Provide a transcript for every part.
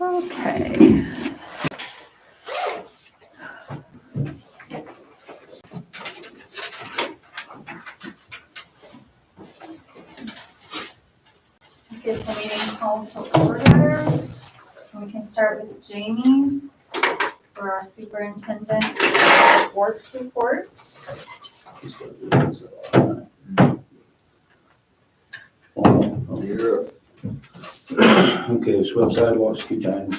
Okay. Get the meeting called to order. We can start with Jamie for our superintendent works report. Okay, swept sidewalks a few times,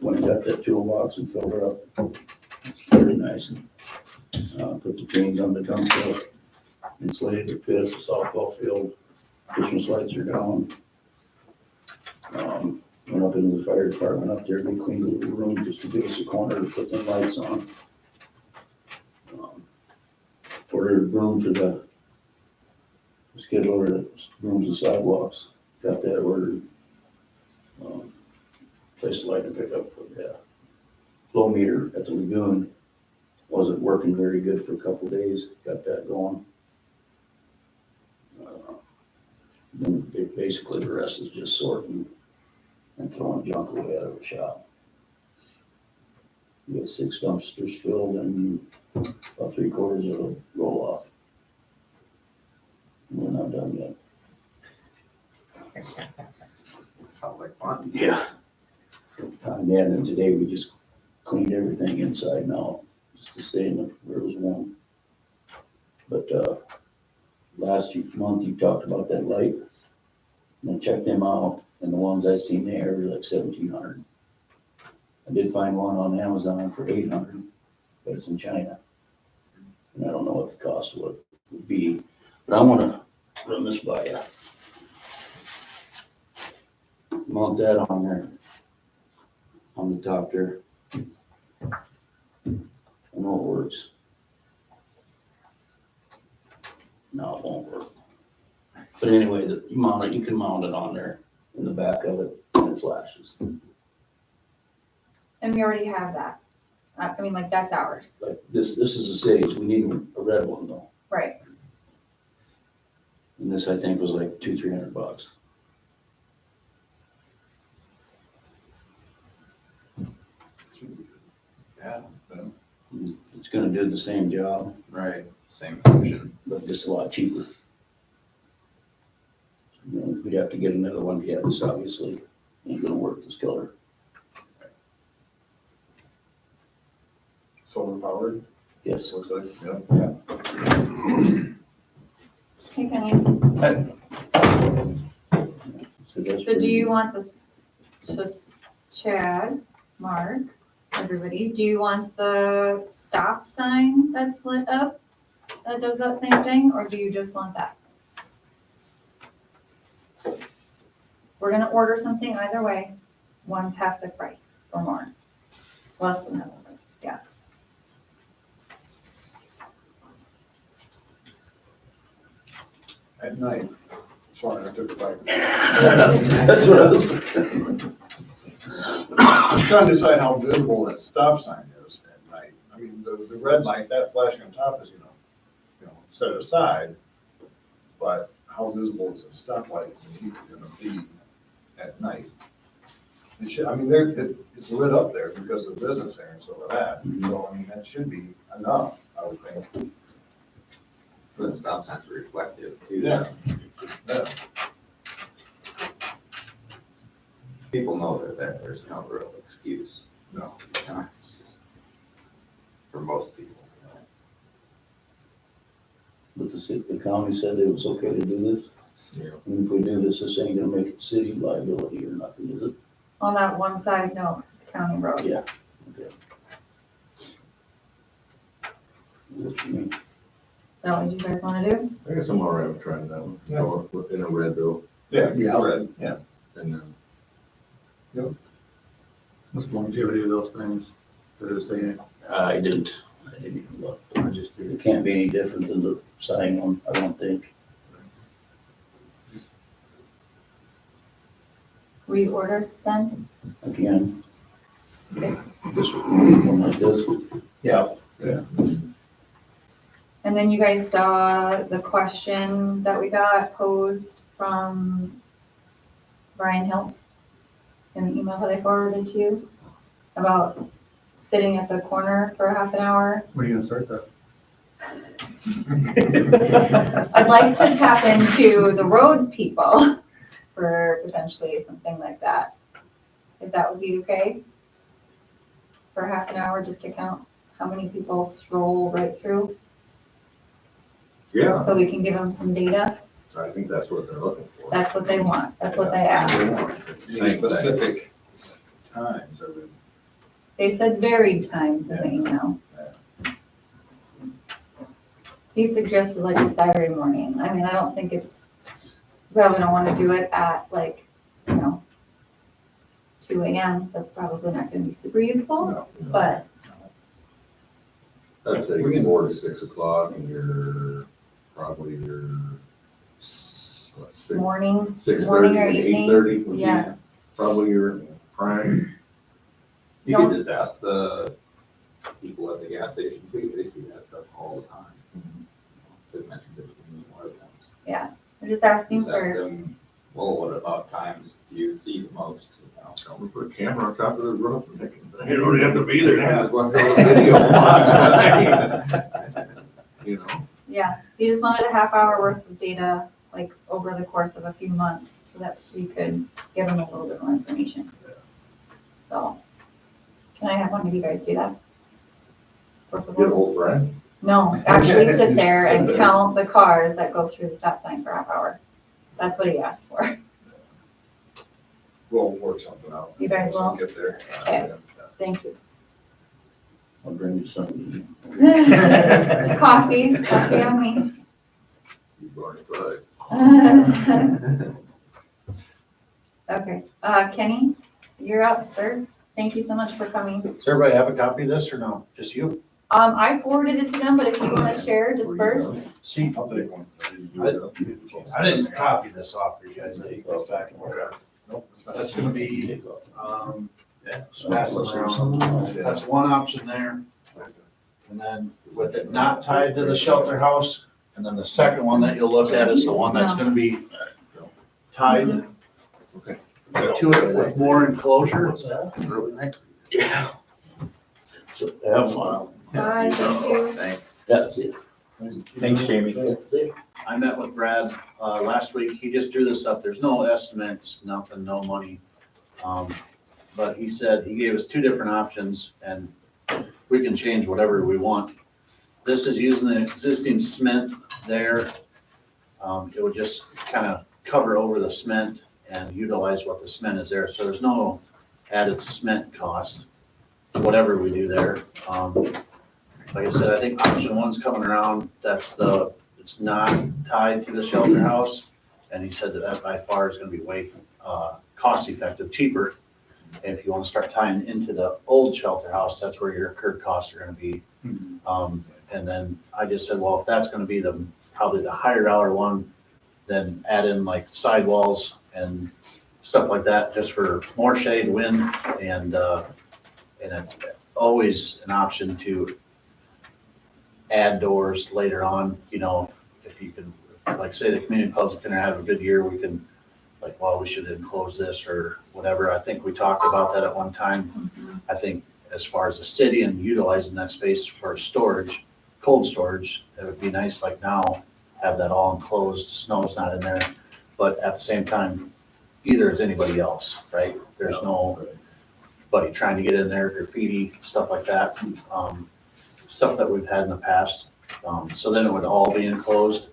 went and got that toolbox and filled her up. It's very nice. Put the chains on the dump truck, insulated the pit, the softball field, Christmas lights are down. Went up into the fire department up there, we cleaned a little room just to give us a corner to put the lights on. Ordered a broom for the skid loader that brooms the sidewalks, got that ordered. Placed a light to pick up the flow meter at the lagoon. Wasn't working very good for a couple of days, got that going. Then basically the rest is just sorting and throwing junk away out of the shop. We got 6 dumpsters filled and about 3/4 of a roll off. We're not done yet. Sounds like fun. Yeah. And then today we just cleaned everything inside and out, just to stay in the, where it was warm. But, last month you talked about that light, and I checked them out, and the ones I seen there were like 1,700. I did find one on Amazon for 800, but it's in China. And I don't know what the cost would be, but I wanna run this by you. Mount that on there, on the top there. I know it works. No, it won't work. But anyway, you can mount it on there in the back of it, and it flashes. And we already have that. I mean, like, that's ours. Like this is a Sage, we need a red one though. Right. And this I think was like $200-300. Yeah, It's gonna do the same job, right, same function. but just a lot cheaper. You know, we'd have to get another one, yeah, this obviously ain't gonna work this color. Solar powered, Yes. looks like, yeah. Okay, Kenny. So that's So do pretty- you want this, so Chad, Mark, everybody, do you want the stop sign that's lit up that does that same thing, or do you just want that? We're gonna order something either way. One's half the price or more. Less than that, yeah. At night, sorry, I took it back. That's what I was. I'm trying to decide how visible that stop sign is at night. I mean, the red light, that flashing on top is, set aside, but how visible is a stoplight gonna be at night? It should, I mean, it's lit up there because of the business there and so of that, so, I mean, that should be enough, I would think. For the stop signs reflective too. Yeah. Yeah. People know that there's no real excuse. No. It's just, for most people. But the county said it was okay to do this. Yeah. And if we do this ain't gonna make it city liability or nothing, is it? On that one side, no, 'cause it's county road. Yeah. Okay. What you mean? Is that what you guys wanna do? I guess I'm all right with trying that one. Yeah. Or in a red though, Yeah, red. yeah. And then What's the longevity of those things? Did it say? I didn't even look. I just, it can't be any different than the sign one, I don't think. Reorder then? Again. This one like this. Yeah. Yeah. And then you guys saw the question that we got posed from Brian Hilt in the email that I forwarded to you about sitting at the corner for half an hour. When are you gonna start that? I'd like to tap into the roads people for potentially something like that. If that would be okay? For half an hour, just to count how many people stroll right through, Yeah, so we can give them some data. I think that's what they're looking for. That's what they want, that's what they asked. It's the Any same thing. specific times, I mean, They said varied times in the email. He suggested like a Saturday morning. I mean, I don't think it's, probably don't want to do it at like, 2 AM. That's probably not going to be super useful, no. but I'd say We can- 4 to 6 o'clock and you're probably what, 6, morning, 6:30 morning or to evening. 8:30 would be Yeah. probably your prime. You could just ask the people at the gas station too, they see that stuff all the time. They mentioned it in one of them. I'm just asking Just ask for, them, well, what about times do you see the most? Tell them to put a camera on top of the roof and they don't have to be there. Yeah. Just watch the video and watch. You know, yeah, he just wanted a half hour worth of data, like over the course of a few months, so that we could give him a little bit more information. So, can I have one of you guys do that? Por favor? get old Brian. No, actually sit there Sit and there. count the cars that go through the stop sign for a half hour. That's what he asked for. We'll work something out. You guys will? Get there. Okay. Thank you. I'll bring you something. Coffee on me. You already tried. Okay, Kenny, you're up, sir. Thank you so much for coming. Does everybody have a copy of this or no? Just you? I forwarded it to them, but if you want to share, disperse. See, I'll take one. I didn't copy this off for you guys. I go back and work. Nope, it's not. That's gonna be, Yeah. just pass it around. That's one option there. And then with it not tied to the shelter house, and then the second one that you'll look at is the one that's gonna be tied to it with more enclosure. What's that? Really nice. Yeah. So, have fun. Bye, thank you. Thanks. That's it. Thanks, Jamie. That's it. I met with Brad, last week, he just drew this up, there's no estimates, nothing, no money. But he said, he gave us two different options, and we can change whatever we want. This is using the existing cement there. It would just kind of cover over the cement and utilize what the cement is there, so there's no added cement cost, whatever we do there. Like I said, I think option one's coming around, it's not tied to the shelter house. And he said that by far is gonna be way, cost effective, cheaper. And if you wanna start tying into the old shelter house, that's where your incurred costs are gonna be. And then I just said, well, if that's gonna be probably the higher dollar one, then add in like sidewalls and stuff like that, just for more shade, wind, and it's always an option to add doors later on, if you can, like, say the community club's gonna have a good year, we can, like, well, we should enclose this or whatever. I think we talked about that at one time. I think as far as the city and utilizing that space for storage, cold storage, it would be nice, like now, have that all enclosed, snow's not in there. But at the same time, either is anybody else, right? There's nobody trying to get in there, graffiti, stuff like that. Stuff that we've had in the past. So then it would all be enclosed.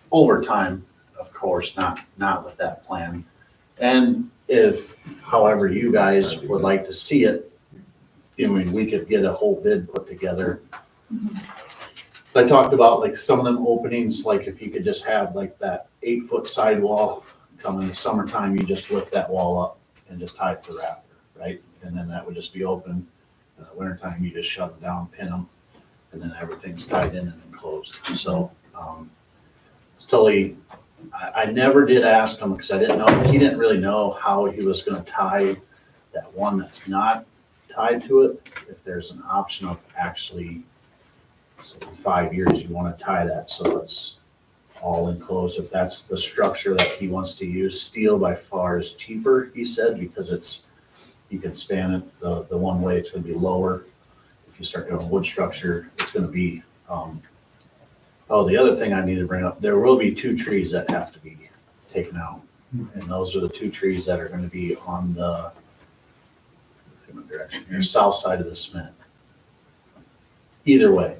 Over time, of course, not with that plan. And if, however, you guys would like to see it, we could get a whole bid put together. I talked about like some of them openings, like if you could just have like that 8-foot sidewall, come in the summertime, you just lift that wall up and just tie it to the rafter, right? And then that would just be open. In the wintertime, you just shut them down, pin them, and then everything's tied in and enclosed. So, it's totally, I never did ask him because I didn't know, he didn't really know how he was gonna tie that one that's not tied to it. If there's an option of actually, so in 5 years, you wanna tie that so it's all enclosed, if that's the structure that he wants to use. Steel by far is cheaper, he said, because you can span it the one way, it's gonna be lower. If you start doing wood structure, it's gonna be, oh, the other thing I need to bring up, there will be 2 trees that have to be taken out. And those are the 2 trees that are gonna be on the direction here, south side of the cement. Either way.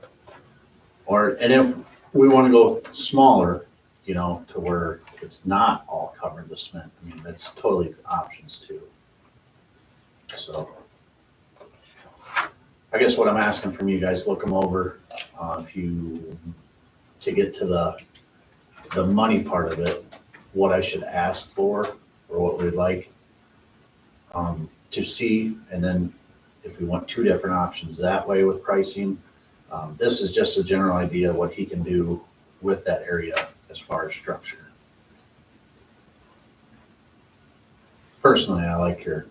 And if we wanna go smaller, you know, to where it's not all covered with cement, I mean, that's totally options too. So. I guess what I'm asking from you guys, look them over, to get to the money part of it, what I should ask for, or what we'd like, to see, and then if we want 2 different options that way with pricing. This is just a general idea of what he can do with that area as far as structure. Personally, I like your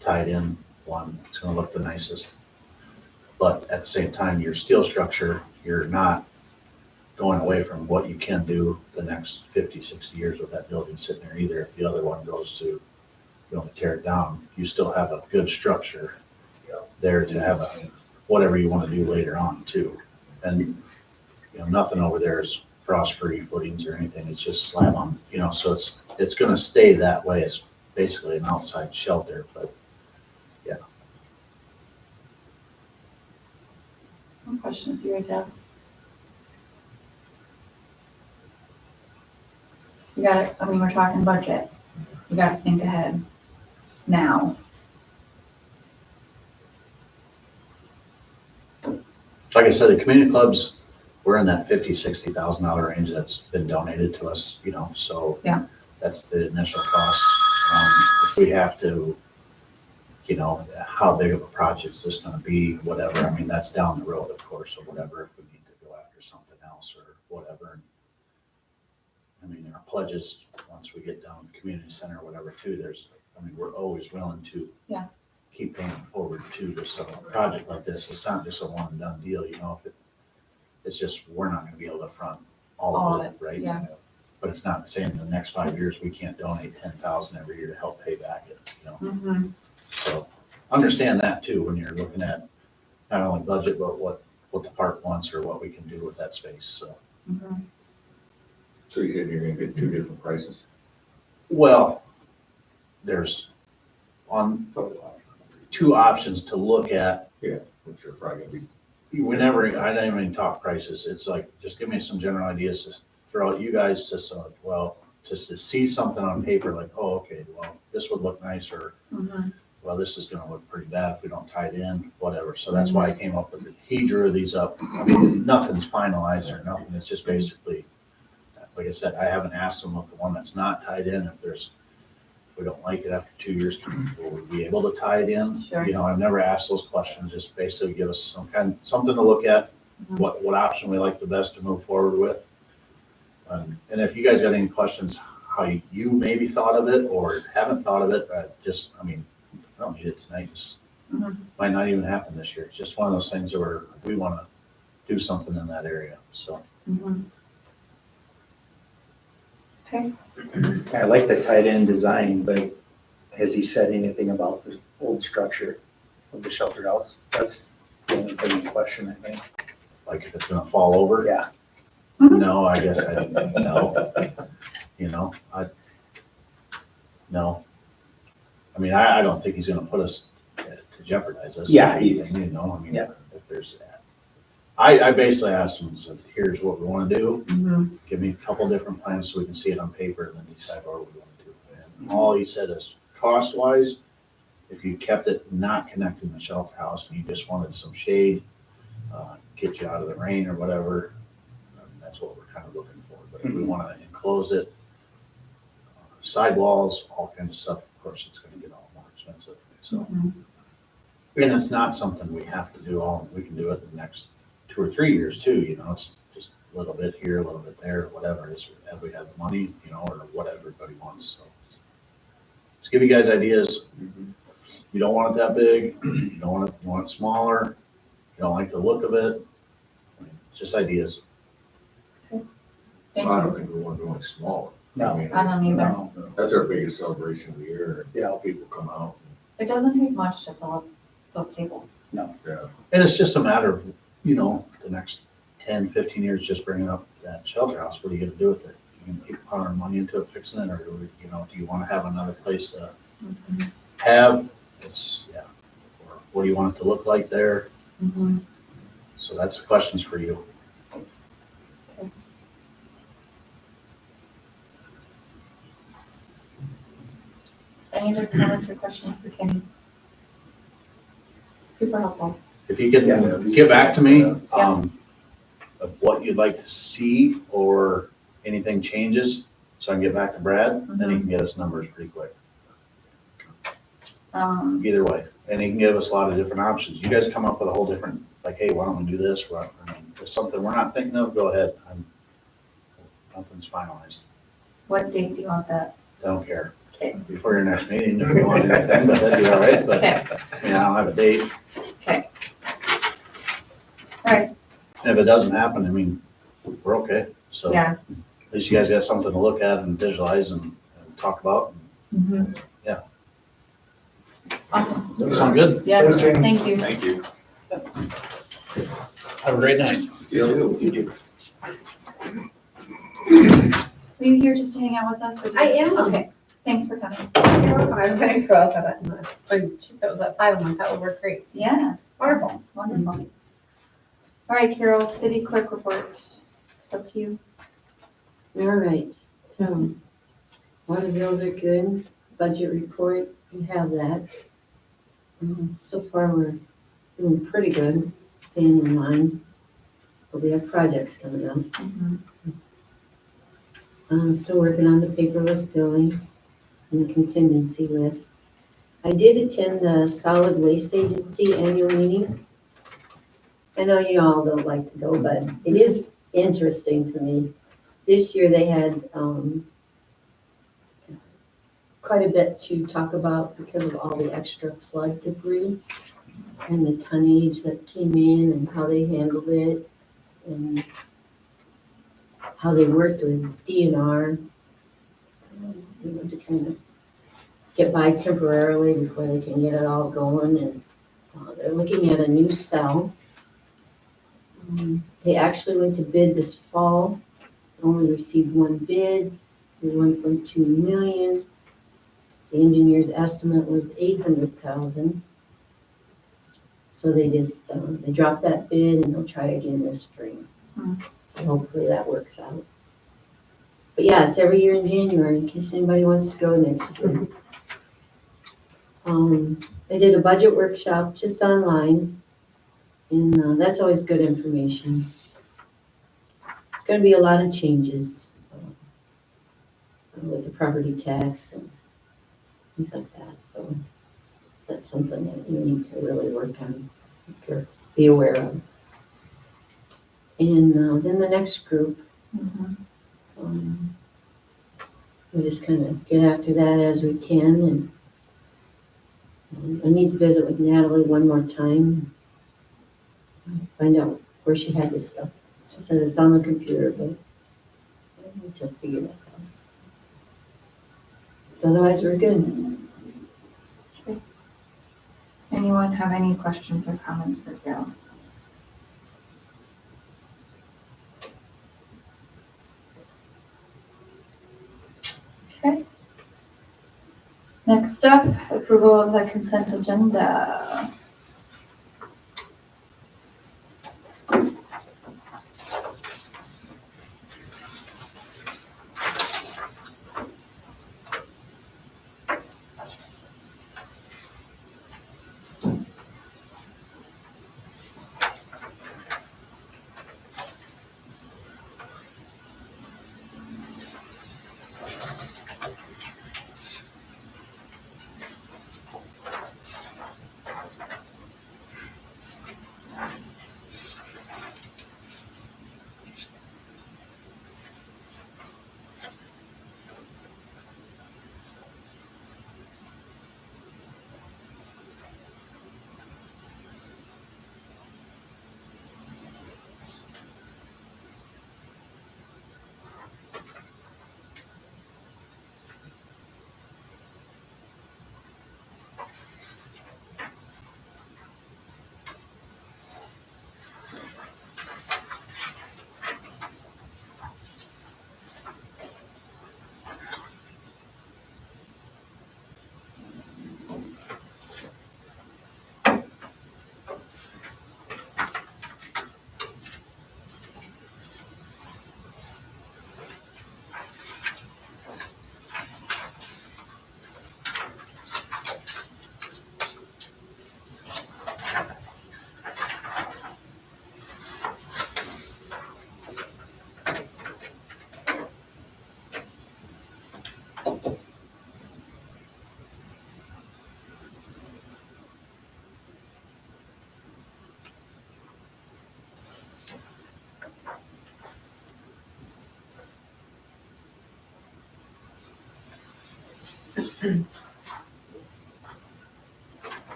tied in one, it's gonna look the nicest. But at the same time, your steel structure, you're not going away from what you can do the next 50, 60 years with that building sitting there either. If the other one goes to, you know, tear it down, you still have a good structure there to have whatever you want to do later on too. And, you know, nothing over there is frost-free footings or anything. It's just slab on, you know, so it's going to stay that way. It's basically an outside shelter, but yeah. What questions do you guys have? You gotta, I mean, we're talking budget. You gotta think ahead now. Like I said, the community clubs, we're in that $50,000-$60,000 range that's been donated to us, you know, so. Yeah. That's the initial cost. If we have to, you know, how big of a project is this gonna be, whatever, I mean, that's down the road, of course, or whatever, if we need to go after something else or whatever. I mean, our pledges, once we get down to community center or whatever too, we're always willing to. Yeah. Keep paying forward to this project like this. It's not just a one and done deal, you know, it's just, we're not gonna be able to front all of it, right? yeah. But it's not saying in the next 5 years, we can't donate 10,000 every year to help pay back it, you know? Mm-hmm. So understand that too, when you're looking at not only budget, but what the park wants or what we can do with that space, so. Mm-hmm. So you said you're gonna get 2 different prices? Well, there's on 2 options to look at. Yeah, which are probably gonna be. I didn't even talk prices. It's like, just give me some general ideas, just throw out you guys just to see something on paper, like, oh, okay, well, this would look nice, or, Mm-hmm. well, this is gonna look pretty bad if we don't tie it in, whatever. So that's why I came up with it. He drew these up. I mean, nothing's finalized or nothing. It's just basically, like I said, I haven't asked them with the one that's not tied in, if we don't like it after 2 years, will we be able to tie it in? Sure. You know, I've never asked those questions, just basically give us something to look at, Mhm. what option we like the best to move forward with. And if you guys got any questions, how you maybe thought of it or haven't thought of it, I don't need it tonight, just Mhm. might not even happen this year. It's just one of those things where we want to do something in that area, so. Mm-hmm. Okay. I like the tied-in design, but has he said anything about the old structure of the shelter house? That's the only thing in question, I think. Like if it's gonna fall over? Yeah. No, I guess no. You know, no. I mean, I don't think he's gonna put us to jeopardize us. Yeah, he's- You know, I mean, Yeah. if there's, I basically asked him, said, here's what we wanna do. Mm-hmm. Give me a couple different plans so we can see it on paper and then decide what we want to do. And all he said is cost wise, if you kept it not connecting the shelter house and you just wanted some shade, get you out of the rain or whatever, that's what we're kind of looking for. But if we want to enclose it, sidewalls, all kinds of stuff, of course, it's going to get all more expensive. So, Mm-hmm. and it's not something we have to do we can do it in the next 2 or 3 years too, you know, it's just a little bit here, a little bit there, whatever it is, if we have the money, you know, or what everybody wants, so. Just give you guys ideas. You don't want it that big, you want it smaller, you don't like the look of it, I mean, just ideas. Thank I you. don't think we want to do anything small. No. I mean, I don't either. No. that's our biggest celebration of the year. Yeah. People come out. It doesn't take much to fill up those tables. Yeah. And it's just a matter of, the next 10, 15 years, just bringing up that shelter house. What are you gonna do with it? You gonna keep pouring money into it, fixing it, or, do you wanna have another place to have? Or what do you want it to look like there? Mhm. So that's the questions for you. Any other comments or questions for Kenny? Super helpful. If you could Yeah. get back to me, Yeah. of what you'd like to see or anything changes, so I can get back to Brad, then he can get us numbers pretty quick. Either way, and he can give us a lot of different options. You guys come up with a whole different, like, hey, why don't we do this? Well, I mean, if something we're not thinking of, go ahead. Nothing's finalized. What date do you want that? I don't care. Okay. Before your next meeting, if you want anything, but that'd be all right, but, Okay, I don't have a date. okay. All right, And if it doesn't happen, I mean, we're okay. So yeah. at least you guys got something to look at and visualize and talk about. Mhm. Yeah. Awesome. Sound good? Yes, Okay. thank you. Thank you. Have a great night. Were you here just to hang out with us? I am. Okay, thanks for coming. I'm very cross about that. But she said it was at 5 a month, that would work great. Yeah, Wonderful. wonderful. All right, Carol, city clerk report. It's up to you. All right, so water bills are good, budget report, you have that. So far, we're doing pretty good, staying in line, but we have projects coming up. Still working on the paperless billing and the contingency list. I did attend the Solid Waste Agency annual meeting. I know you all don't like to go, but it is interesting to me. This year they had quite a bit to talk about because of all the extra flood debris and the tonnage that came in and how they handled it and how they worked with DNR, to kind of get by temporarily before they can get it all going. And they're looking at a new cell. They actually went to bid this fall, only received one bid, 1.2 million. The engineer's estimate was 800,000. So they just, they dropped that bid and they'll try again this spring. So hopefully that works out. But yeah, it's every year in January, in case anybody wants to go next year. I did a budget workshop just online, and that's always good information. There's gonna be a lot of changes with the property tax and things like that, so that's something that you need to really work on, or be aware of. And then the next group, we just kind of get after that as we can, and I need to visit with Natalie one more time, find out where she had this stuff. She said it's on the computer, but I need to figure that out. Otherwise, we're good. Anyone have any questions or comments for Carol? Okay. Next up, approval of the consent agenda.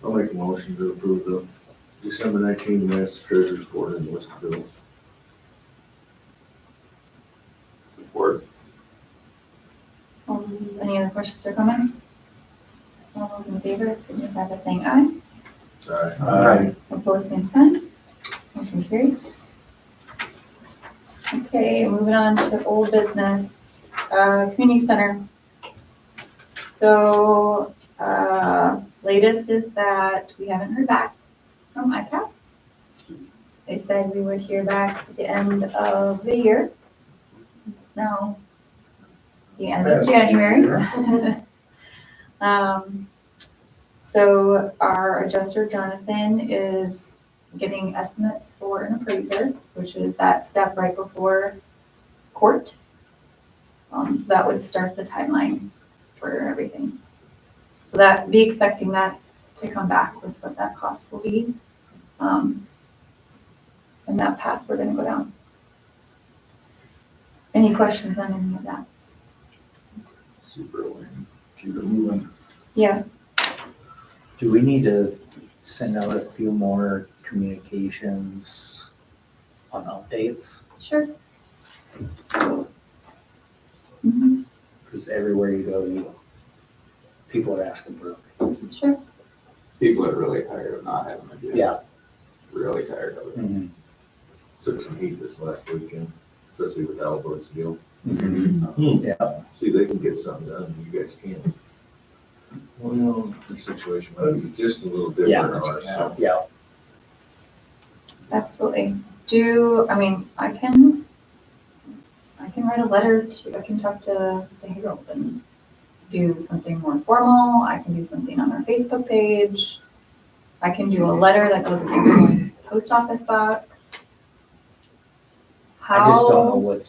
I'll make a motion to approve the December 19 minutes treasurer's report and list of bills. Support. Any other questions or comments? All those in favor, signify by saying aye. Aye. Opposed, same sign. Motion carried. Okay, moving on to old business, community center. So, latest is that we haven't heard back from ICAP. They said we would hear back at the end of the year. It's now the end of January. So our adjuster Jonathan is getting estimates for an appraiser, which is that step right before court. So that would start the timeline for everything. So that, be expecting that to come back with what that cost will be. And that path we're gonna go down. Any questions on any of that? Super lame. Keep it moving. Yeah, Do we need to send out a few more communications on updates? sure. Mhm, Because everywhere you go, people are asking for updates. sure. People are really tired of not having a gym. Yeah. Really tired of it. Took some heat this last weekend, especially with Albert's deal. Yeah. See, they can get something done, you guys can't. Well, the situation might be just a little different Yeah. on ours, so. Yeah. Absolutely. I can write a letter to, I can talk to the Herald and do something more formal. I can do something on our Facebook page. I can do a letter that goes in everyone's post office box. I just don't know How?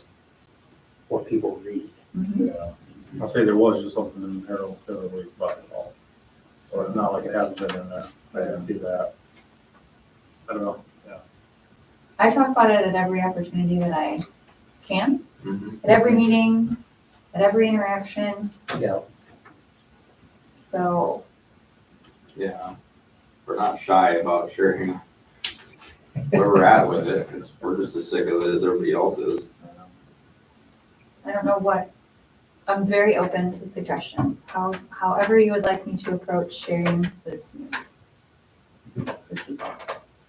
what people read. Mhm. I'll say there was just something in Harold the other week about it all. So it's not like it hasn't been in there. I didn't see that. I don't know, yeah. I talk about it at every opportunity that I can, Mhm. at every meeting, at every interaction. Yeah. So, Yeah. We're not shy about sharing where we're at with it, because we're just as sick of it as everybody else is. I don't know what, I'm very open to suggestions, however you would like me to approach sharing this news with people.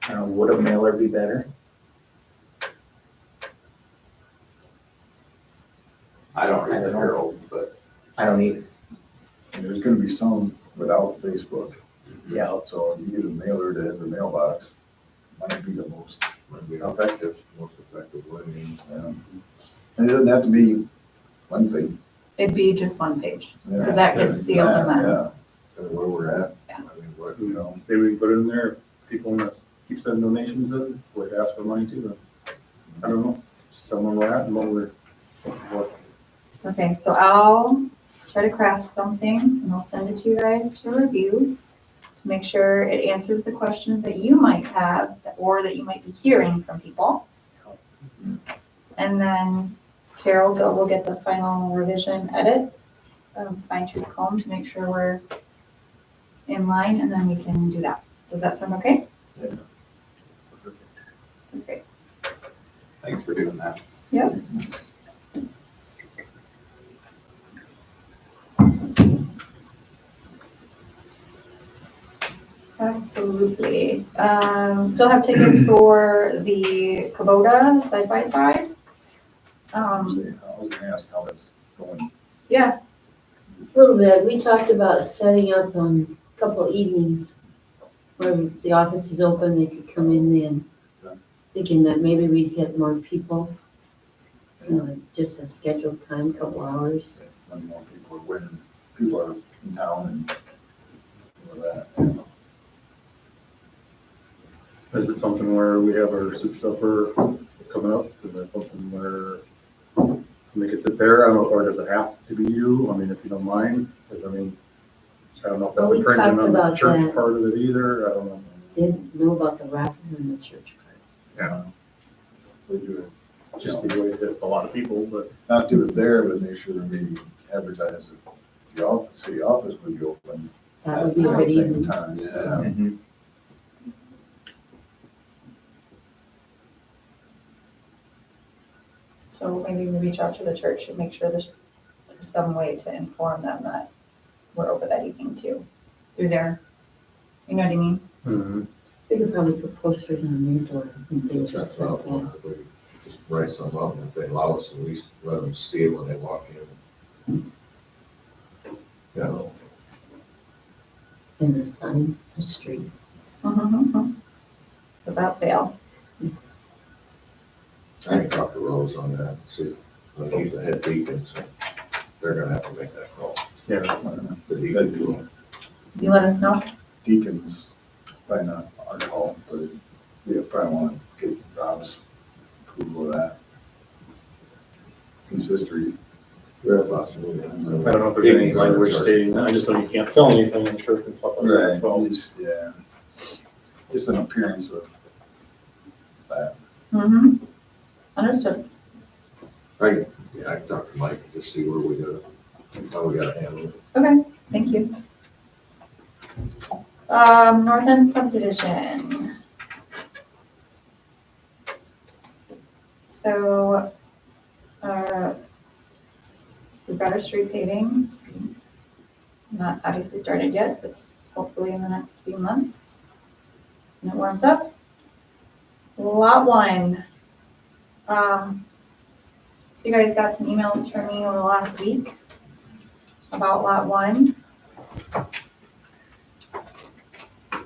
I don't know, would a mailer be better? I don't read I don't the know. Herald, but I don't either. And there's gonna be some without Facebook. Yeah. So you get a mailer to every mailbox, might be the most Might be effective. most effective way. Yeah. And it doesn't have to be one thing. It'd be just one page, Yeah. because that gets sealed and then, Yeah, Kind of where we're at. Yeah. I mean, what, You know, maybe we can put it in there, people want to keep sending donations in, or to ask for money too. Then I don't know, just tell them where we're at and what. okay, so I'll try to craft something and I'll send it to you guys to review, to make sure it answers the questions that you might have, or that you might be hearing from people. And then Carol will get the final revision edits, fine tooth comb to make sure we're in line, and then we can do that. Does that sound okay? Okay. thanks for doing that. Yep. Absolutely. Still have tickets for the Kubota side by side. I was gonna ask how it's going. Yeah, A little bit. We talked about setting up a couple evenings where the office is open, they could come in then. Thinking that maybe we'd get more people, just a scheduled time, couple hours. When more people are winning, people are in town and all that. Is it something where we have our soup supper coming up? Is that something where somebody could sit there? I don't know, or does it have to be you? I mean, if you don't mind, because I don't know if Well, that's we infringing talked on the about church that. part of it either, I don't know. Didn't know about the raffle in the church part. Yeah. We do it, Just be the way that a lot of people, but not do it there, but make sure maybe advertise that the office, city office would be open That would be at a the good same evening. time. Yeah. So maybe we reach out to the church and make sure there's some way to inform them that we're open that evening too, through their, you know what I mean? We could probably put posters on their doors and things like That's not one, that. if we just write some up, and if they allow us, at least let them see it when they walk in. You know, In the sun, the street. Without fail. I can talk to Rose on that, see, when he's the head deacon, so they're gonna have to make that call. yeah. The deacon will. You let us know? Deacons, probably not our call, but we probably want to get Rob's approval of that. Consistory. Yeah, possibly. I don't know if there's any language stating that, I just know you can't sell anything in church and stuff like that, so. Just, yeah. Just an appearance of that. Mm-hmm. Understood. Yeah, I can talk to Mike and just see where we go, how we gotta handle it. Okay, thank you. North End subdivision. So, we've got our street pavings. Not obviously started yet, but hopefully in the next few months. And it warms up. Lot 1. So you guys got some emails from me over the last week about Lot 1.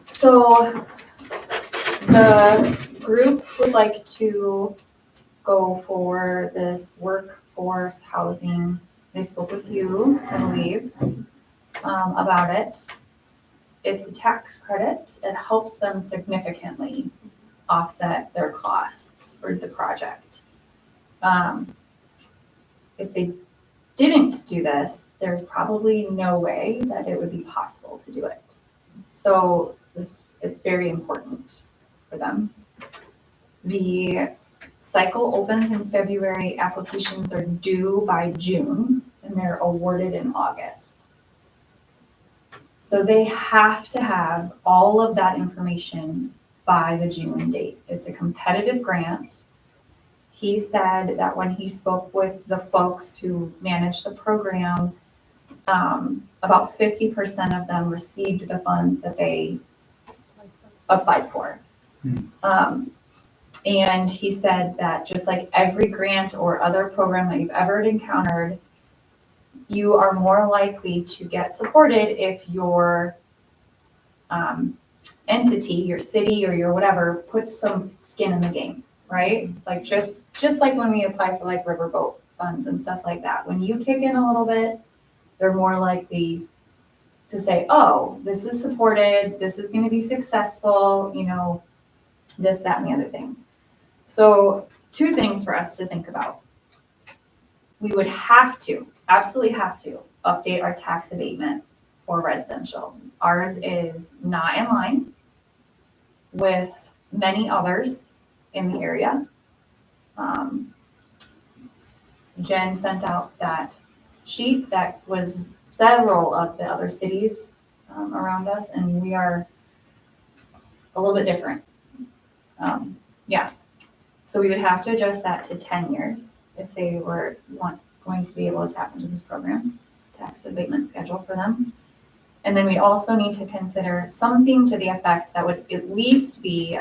So the group would like to go for this workforce housing. They spoke with you, I believe, about it. It's a tax credit. It helps them significantly offset their costs for the project. If they didn't do this, there's probably no way that it would be possible to do it. So it's very important for them. The cycle opens in February, applications are due by June, and they're awarded in August. So they have to have all of that information by the June date. It's a competitive grant. He said that when he spoke with the folks who manage the program, about 50% of them received the funds that they applied for. And he said that just like every grant or other program that you've ever encountered, you are more likely to get supported if your entity, your city or your whatever, puts some skin in the game, right? Like just like when we apply for like riverboat funds and stuff like that. When you kick in a little bit, they're more likely to say, oh, this is supported, this is gonna be successful, you know, this, that, and the other thing. So 2 things for us to think about. We would have to, absolutely have to, update our tax abatement for residential. Ours is not in line with many others in the area. Jen sent out that sheet that was several of the other cities around us, and we are a little bit different. Yeah, so we would have to adjust that to 10 years if they were going to be able to tap into this program, tax abatement schedule for them. And then we also need to consider something to the effect that would at least be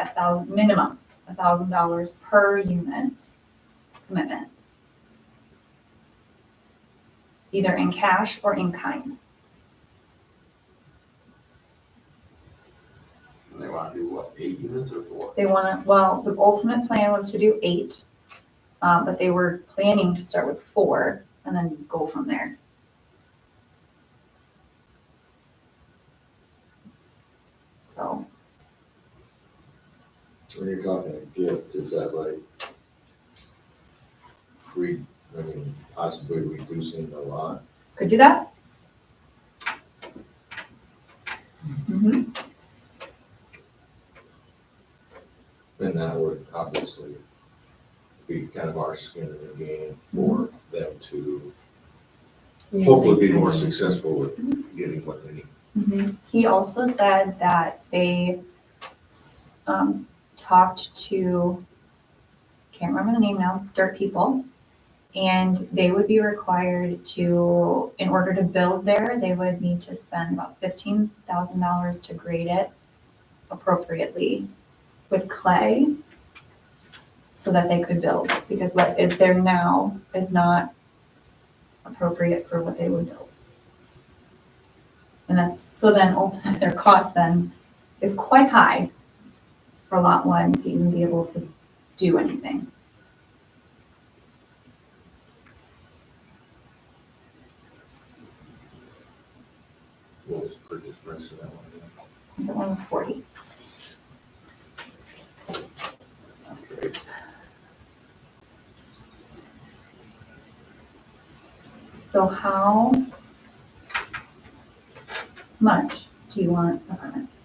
minimum $1,000 per unit commitment, either in cash or in kind. They wanna do what, 8 units or 4? They want to, well, the ultimate plan was to do 8, but they were planning to start with 4 and then go from there. So, When you're talking a gift, is that like possibly reducing the lot? could do that. obviously be kind of our skin in the game for them to hopefully be more successful with getting what they need. He also said that they talked to, can't remember the name now, Dirt People, and they would be required to, in order to build there, they would need to spend about $15,000 to grade it appropriately with clay so that they could build, because what is there now is not appropriate for what they would build. And that's, so then ultimately their cost then is quite high for lot one to even be able to do anything. What was the purchase price of that one? That one was 40. That's not great. So how much do you want apartments?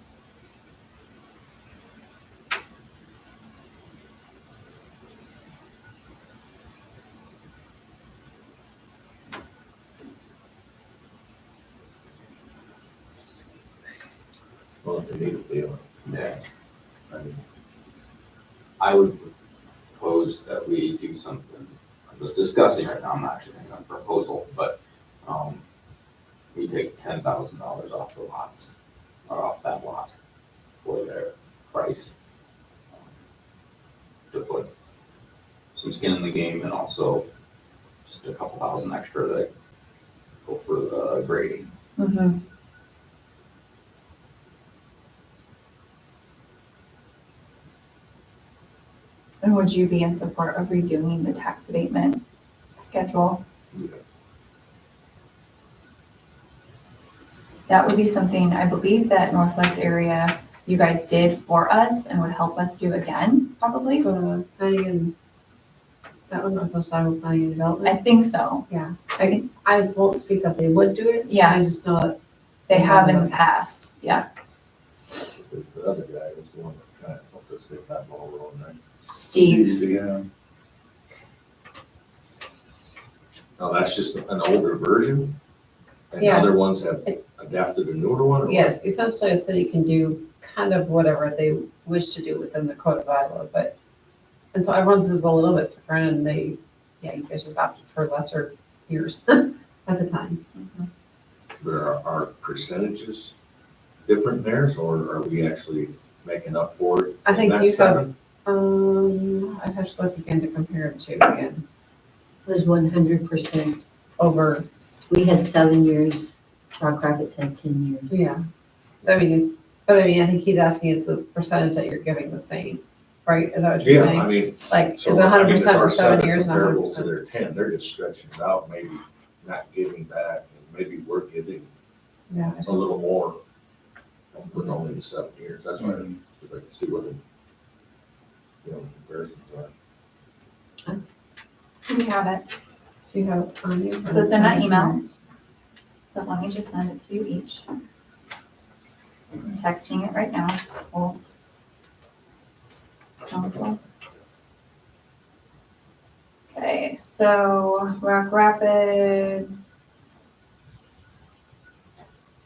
Well, it's a neat deal. Yeah. I mean, I would propose that we do something, I was discussing right now, I'm not actually making a proposal, but, we take $10,000 off the lots, or off that lot for their price. To put some skin in the game and also just a couple thousand extra that go for the grading. Mm-hmm. And would you be in support of redoing the tax abatement schedule? That would be something, I believe that Northwest area, you guys did for us and would help us do again, probably. Planning and, that was Northwest Iowa Planning and I Development. think so. Yeah, I won't speak that they would do it. Yeah. I just know that They have in the past, yeah. The other guy was the one that kind of helped us get that ball rolling, right? Steve, Yeah. Now, that's just an older version? And Yeah. other ones have adapted a newer one? or what? Yes, essentially a city can do kind of whatever they wish to do within the code of Iowa, but, and so everyone's is a little bit different and they, yeah, you guys just opted for lesser years at the time. There are percentages different there, or are we actually making up for it? I in think that you have, seven? I have to look again to compare it to again, It was 100%. over, We had 7 years, Rock Rapids had 10 years. yeah. I mean, I think he's asking it's the percentage that you're giving the same, right? Is that what you're Yeah, I saying? mean. Like, is so, it I mean, 100% if our for 7 seven years and comparable to 100%? their 10, they're just stretching it out, maybe not giving back, and maybe we're giving Yeah. a little more with only the 7 years. That's why Mhm. I'd like to see what the, comparisons are. we have it. Do you have it on you? So it's in that email. So let me just send it to you each. I'm texting it right now. Well, council. Okay, so Rock Rapids.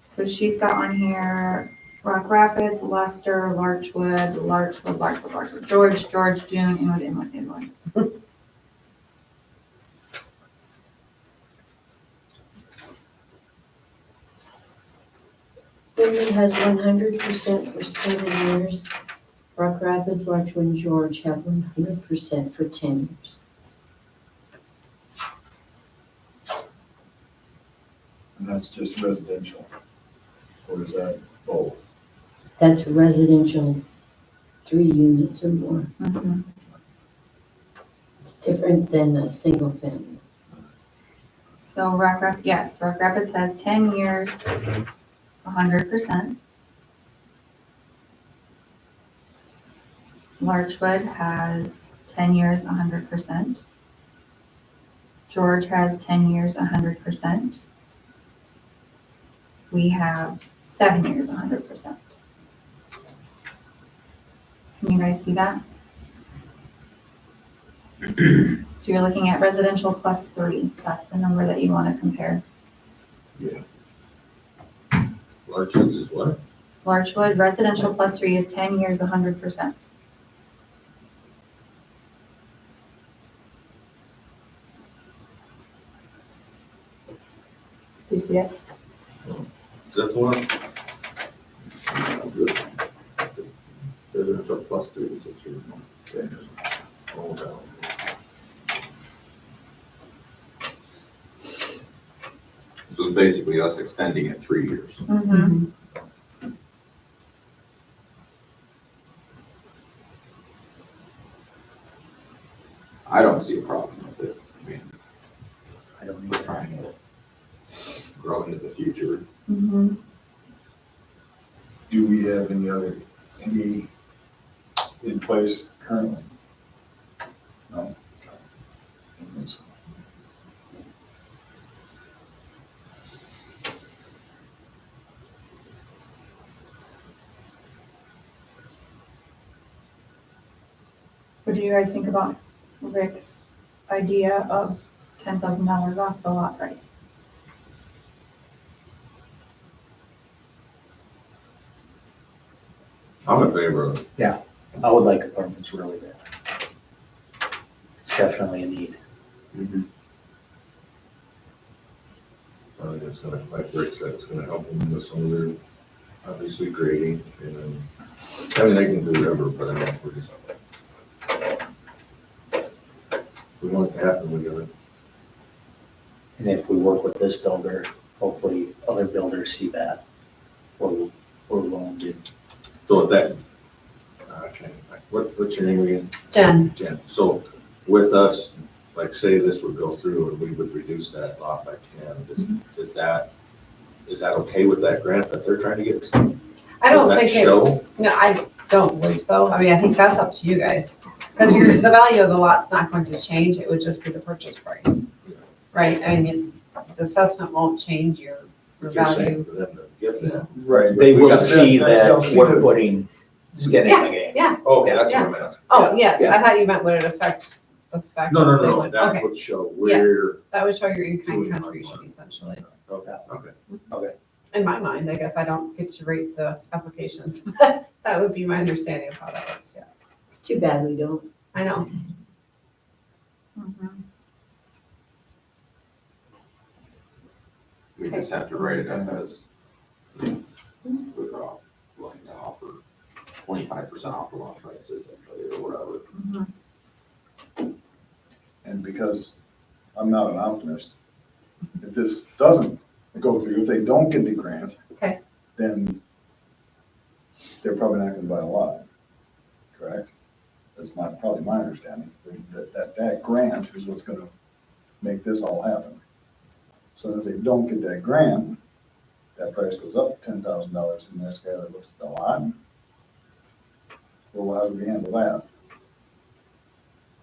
So she's got on here Rock Rapids, Leicester, Larchwood, George, June, Inwood. Inwood has 100% for 7 years. Rock Rapids, Larchwood, and George have 100% for 10 years. And that's just residential. Or is that both? That's residential, 3 units or more. Mhm. It's different than a single family. So Rock Rapids has 10 years, 100%. Larchwood has 10 years, 100%. George has 10 years, 100%. We have 7 years, 100%. Can you guys see that? So you're looking at residential plus 30, that's the number that you want to compare. Larchwoods is what? Larchwood, residential plus 3 is 10 years, 100%. Do you see it? Is that the one? Residential plus 36 years. Okay. Hold on. So it's basically us extending it 3 years. Mm-hmm. I don't see a problem with it. I mean, I don't we're either. trying to grow into the future. Mm-hmm. Do we have any in place currently? No? What do you guys think about Rick's idea of $10,000 off the lot price? I'm in favor of it. I would like apartments really bad. It's definitely a need. I think it's gonna, like Rick said, it's gonna help them with some of their, obviously grading, and then, I mean, they can do whatever, but I mean, we're just. We want it to happen, we gotta. And if we work with this builder, hopefully other builders see that. We're willing to. So with that, what's your name again? Jen, Jen. So with us, like say this would go through and we would reduce that lot by 10, is that okay with that grant that they're trying to get? I don't think Does that it, show? no, I don't believe so. I mean, I think that's up to you guys. Because the value of the lot's not going to change, it would just be the purchase price. Right, I mean, the assessment won't change your But you're saying value. for them to get that. Right. They We will got- see that they'll see we're the- putting skin in the game. Yeah, Okay, that's what I'm asking. oh, yes, Yeah. I thought you meant would it affect the fact No, that they no, would, that okay. would show Yes, where. that would show your in-kind Doing our contribution part. essentially. Okay. In my mind, I guess I don't get to rate the applications. That would be my understanding of how that works, yeah. It's too bad we don't. I know. Mm-hmm. We just have to write it up as, we're willing to offer 25% off the lot prices or whatever. Mm-hmm. And because I'm not an optimist, if this doesn't go through, if they don't get the grant. Okay. Then they're probably not gonna buy a lot, correct? That's probably my understanding, that grant is what's gonna make this all happen. So if they don't get that grant, that price goes up $10,000, and this guy that looks at the lot. Well, how do we handle that?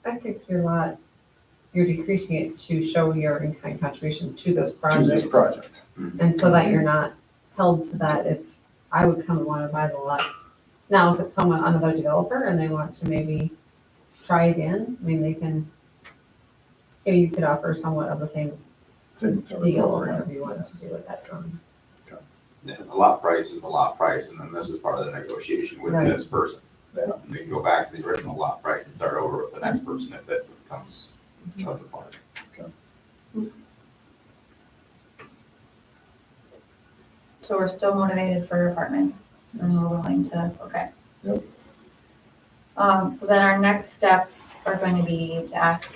I think you're decreasing it to show your in-kind contribution to this To project. this project. And so that you're not held to that if I would come and want to buy the lot. Now, if it's someone, another developer, and they want to maybe try again, I mean, they can, you could offer somewhat of the same Same deal or whatever you want to do with that term. Yeah, the lot price is the lot price, and then this is part of the negotiation with Right. this person. Yeah. And they can go back to the original lot price and start over with the next person if that becomes of the part. So we're still motivated for apartments and we're willing to, okay. Yep. So then our next steps are going to be to ask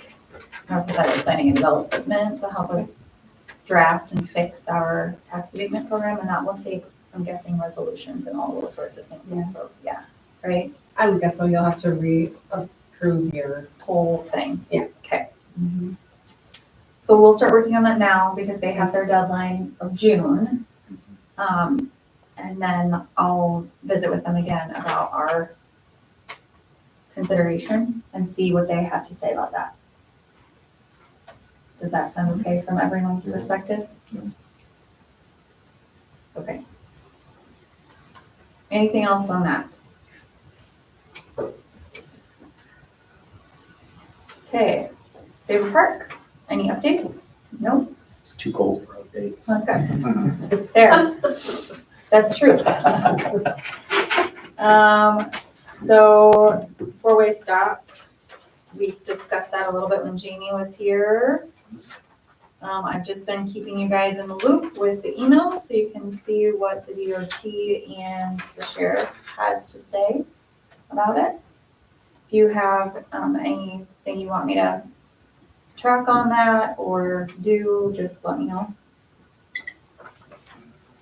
North Side Planning and Development to help us draft and fix our tax abatement program, and that will take, I'm guessing, resolutions and all those sorts of things. Yeah. So, yeah, right? I would guess so, you'll have to re-approve your, Whole thing. Yeah. Okay. So we'll start working on that now because they have their deadline of June. And then I'll visit with them again about our consideration and see what they have to say about that. Does that sound okay from everyone's perspective? Yeah. Okay. Anything else on that? Okay, Okay, favorite park, any updates, notes? It's too cold for updates. Okay, there, that's true. So four-way stop, we discussed that a little bit when Jamie was here. I've just been keeping you guys in the loop with the emails so you can see what the DOT and the sheriff has to say about it. If you have anything you want me to track on that or do, just let me know.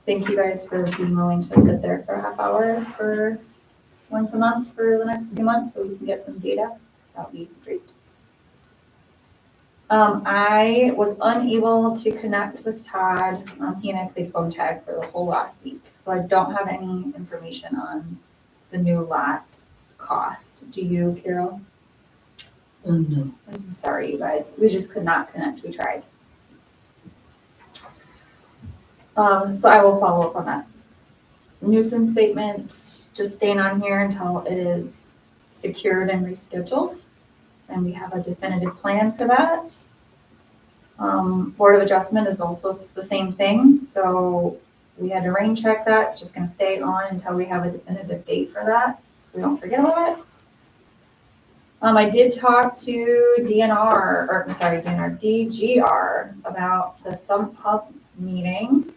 Thank you guys for being willing to sit there for a half hour for once a month for the next few months so we can get some data. That would be great. I was unable to connect with Todd. He and I played phone tag for the whole last week, so I don't have any information on the new lot cost. Do you, Carol? No. I'm sorry, you guys. We just could not connect. We tried. So I will follow up on that. Nuisance abatement, just staying on here until it is secured and rescheduled. And we have a definitive plan for that. Board of Adjustment is also the same thing. So we had to rain check that. It's just gonna stay on until we have a definitive date for that. We don't forget about it. I did talk to DGR about the sump pump meeting.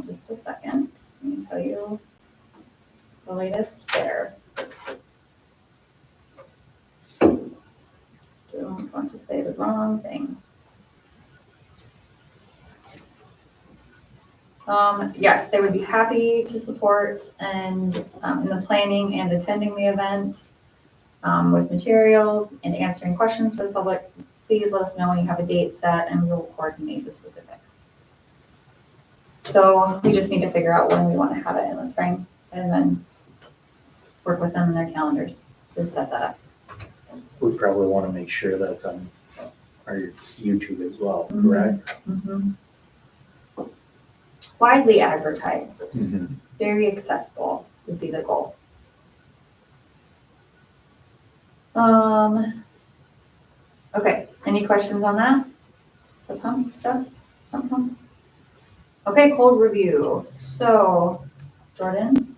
Just a second, let me tell you the latest there. Don't want to say the wrong thing. Yes, they would be happy to support and in the planning and attending the event with materials and answering questions for the public. Please let us know when you have a date set and we will coordinate the specifics. So we just need to figure out when we want to have it in the spring and then work with them in their calendars to set that up. We probably want to make sure that's on our YouTube as well, Mhm. correct? Mhm. Widely advertised, Mm-hmm. very accessible would be the goal. Okay, any questions on that? The pump stuff, sump pump? Okay, cold review. So, Jordan?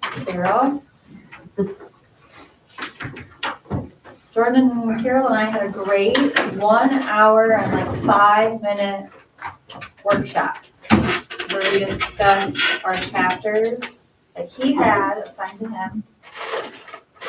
Carol? Jordan and Carol and I had a great 1 hour and like 5-minute workshop where we discussed our chapters that he had assigned to him.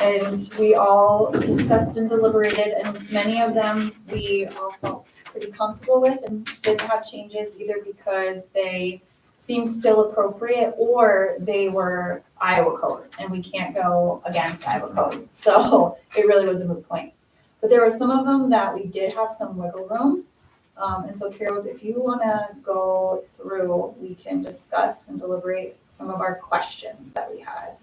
And we all discussed and deliberated, and many of them we all felt pretty comfortable with and didn't have changes either because they seemed still appropriate or they were Iowa code and we can't go against Iowa code. So it really was a moot point. But there were some of them that we did have some wiggle room. And so Carol, if you want to go through, we can discuss and deliberate some of our questions that we had.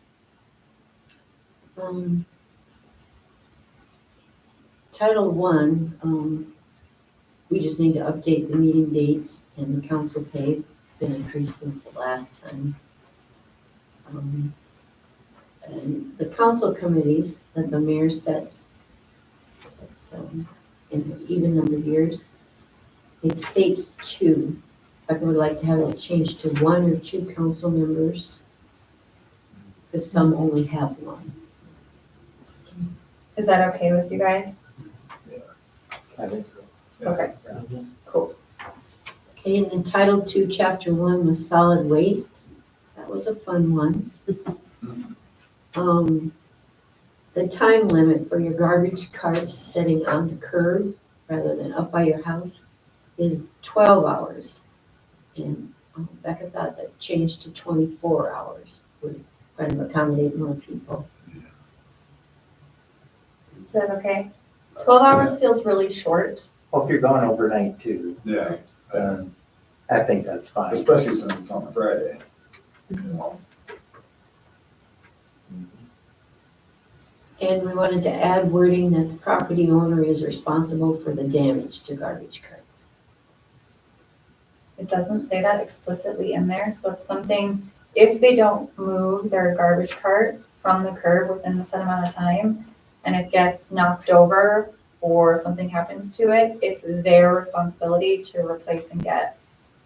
Title I, we just need to update the meeting dates and the council pay, been increased since the last time. And the council committees that the mayor sets in even numbered years, it states 2. I would like to have it changed to 1 or 2 council members, because some only have 1. Is that okay with you guys? I think so. Okay, cool. Okay, and then Title II, Chapter 1 was solid waste. That was a fun one. The time limit for your garbage carts sitting on the curb rather than up by your house is 12 hours. And Becca thought that changed to 24 hours would kind of accommodate more people. Is that okay? 12 hours feels really short. Well, if you're gone overnight too, Yeah, I think that's fine. especially since it's on a Friday. And we wanted to add wording that the property owner is responsible for the damage to garbage carts. It doesn't say that explicitly in there, so if something if they don't move their garbage cart from the curb within the set amount of time, and it gets knocked over or something happens to it, it's their responsibility to replace and get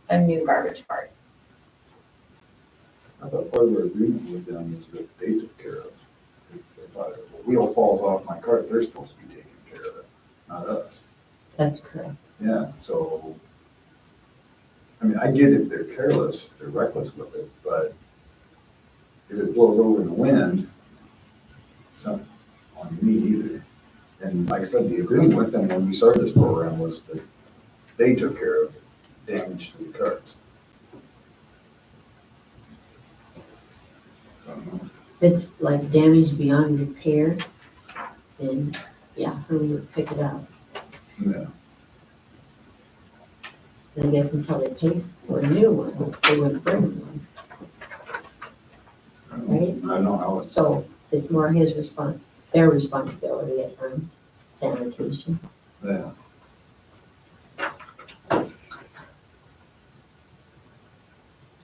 a new garbage cart. I thought part of our agreement with them is that they took care of. If a wheel falls off my cart, they're supposed to be taking care of it, not us. That's correct. Yeah, so, I mean, I get if they're careless, if they're reckless with it, but if it blows over in the wind, it's not on me either. And like I said, the agreement with them when we started this program was that they took care of damage to the carts. So, If it's like damage beyond repair, then, yeah, who would pick it up? yeah. And I guess until they pay for a new one, they wouldn't bring one. Right. I don't know how it's, So it's more their responsibility at times, sanitation. yeah.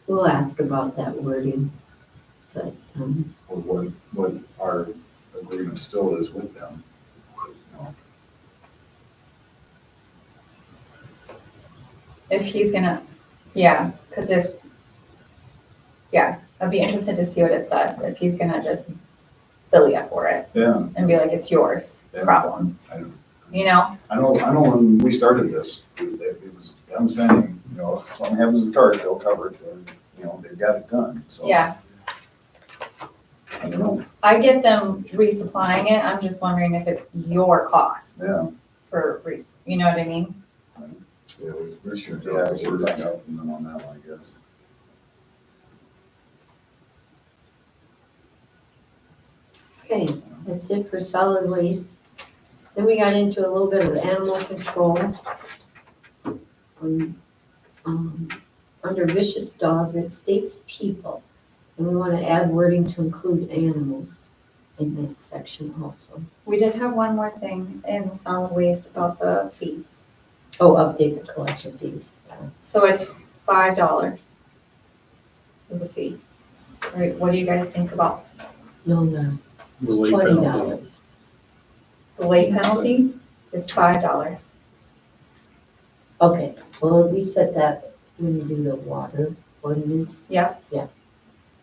We'll ask about that wording, but, Or what our agreement still is with them. You know. If he's gonna, yeah, because I'd be interested to see what it says, if he's gonna just bill you for it Yeah, and be like, it's yours, Yeah. problem, I know. you know? I know when we started this, it was them saying, you know, if something happens to the cart, they'll cover it, and, you know, they've got it done, so. Yeah, I don't know, I get them resupplying it, I'm just wondering if it's your cost yeah. for, you know what I mean? Yeah, we should. Yeah, we should find out from them on that one, I guess. okay, that's it for solid waste. Then we got into a little bit of animal control. Under vicious dogs, it states people, and we want to add wording to include animals in that section also. We did have one more thing in the solid waste about the fee. Oh, update the collection fees. So it's $5 is the fee. Right, what do you guys think about No, no, The late $20. penalty. the late penalty? Is $5. Okay, well, we set that when you do the water ordinance. Yeah. Yeah.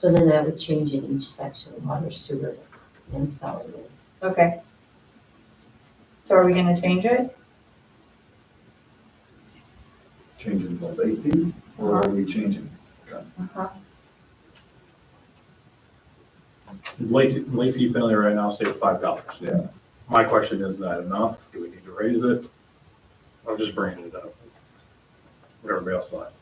So then that would change in each section, water, sewer, and solid waste. Okay. So are we gonna change it? Changing the late fee, or are we changing? Uh-huh. Late fee penalty right now stays $5. Yeah. My question is that enough? Do we need to raise it? I'm just bringing it up. What everybody else thought.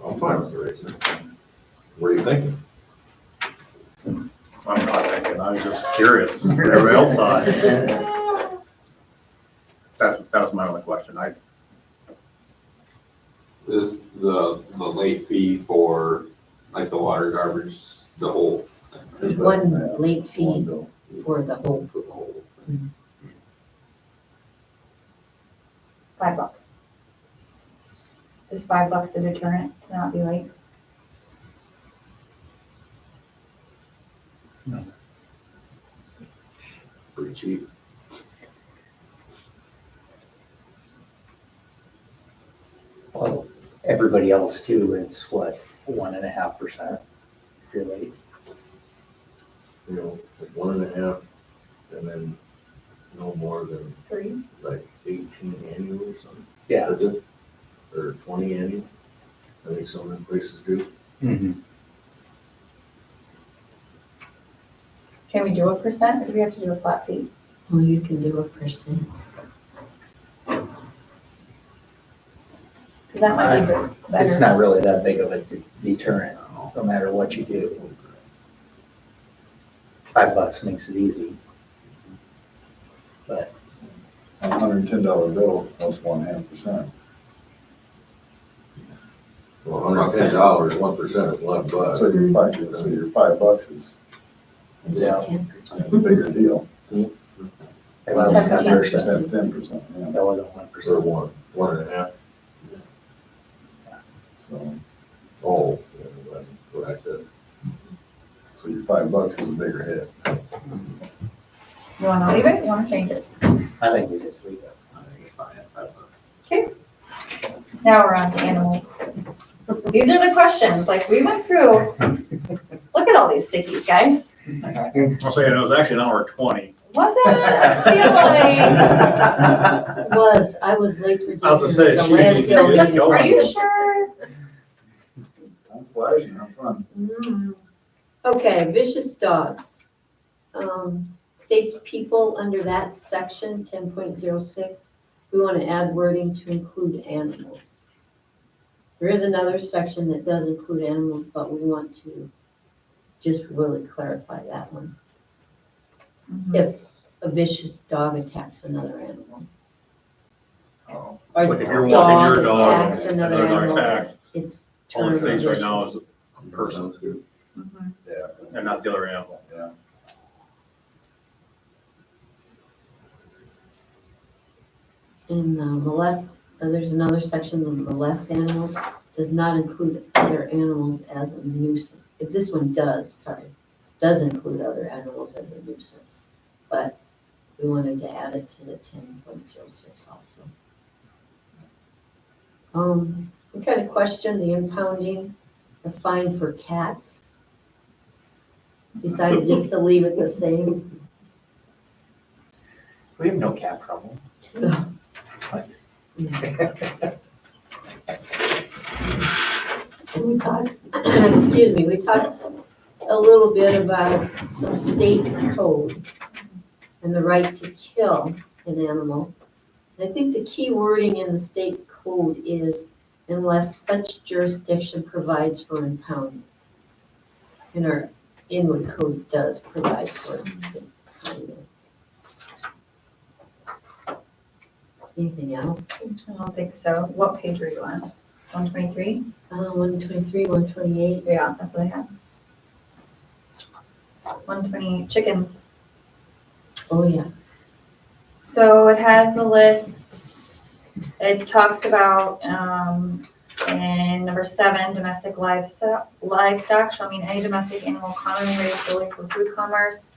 I'm fine with the raising. What are you thinking? I'm not thinking, I was just curious. What everybody else thought. That was my only question. Is the late fee for like the water garbage, the whole? There's one late One fee bill. for the whole. For the whole. $5. Is $5 a deterrent to not be late? Pretty cheap. Well, everybody else too, it's what, 1.5% if you're late. You know, like 1.5, and then no more than 3? like 18 annual or something. Yeah. Is it? Or 20 annual? I think some of them places do. Mm-hmm. Can we do a percent, or do we have to do a flat fee? Well, you can do 1%. Because that might be better. It's not really that big of a deterrent, no matter what you do. $5 makes it easy. But A $110 bill, that's 1.5%. Well, $110, 1% is $11. So your $5 is It's Yeah. 10%. a bigger deal. that was 10%. 10%, yeah. That wasn't Or 1%. 1.5. So, Oh, yeah, what I said. so your $5 is a bigger hit. You wanna leave it, you wanna change it? I think we just leave it. I think it's fine at $5. Now we're on to animals. These are the questions, like, we went through, look at all these stickies, guys. I'll say it was actually an hour 20. Was it? I feel like, I was late for I was gonna say, the she- landfill you- meeting. are you sure? I'm flashing, I'm fun. Okay, vicious dogs. States people under that section, 10.06, we want to add wording to include animals. There is another section that does include animals, but we want to just really clarify that one. If a vicious dog attacks another animal. Oh, A Like if you're walking your dog attacks and another another dog animal, attacks, it's all it termed states right now vicious. is a person Sounds good. yeah, and not the other animal. yeah. In there's another section, the molest animals, does not include other animals as a nuisance. If this one does include other animals as a nuisance, but we wanted to add it to the 10.06 also. We got a question, the impounding, the fine for cats. Decided just to leave it the same. We have no cat problem. We talked, excuse me, we talked a little bit about some state code and the right to kill an animal. I think the key wording in the state code is unless such jurisdiction provides for impoundment. And our inward code does provide for impoundment. Anything else? I don't think so. What page are you on? 123? 123, 128. Yeah, that's what I have. 120 chickens. Oh, yeah. So it has the list, it talks about, in number 7, domestic livestock shall mean any domestic animal commonly raised solely for food commerce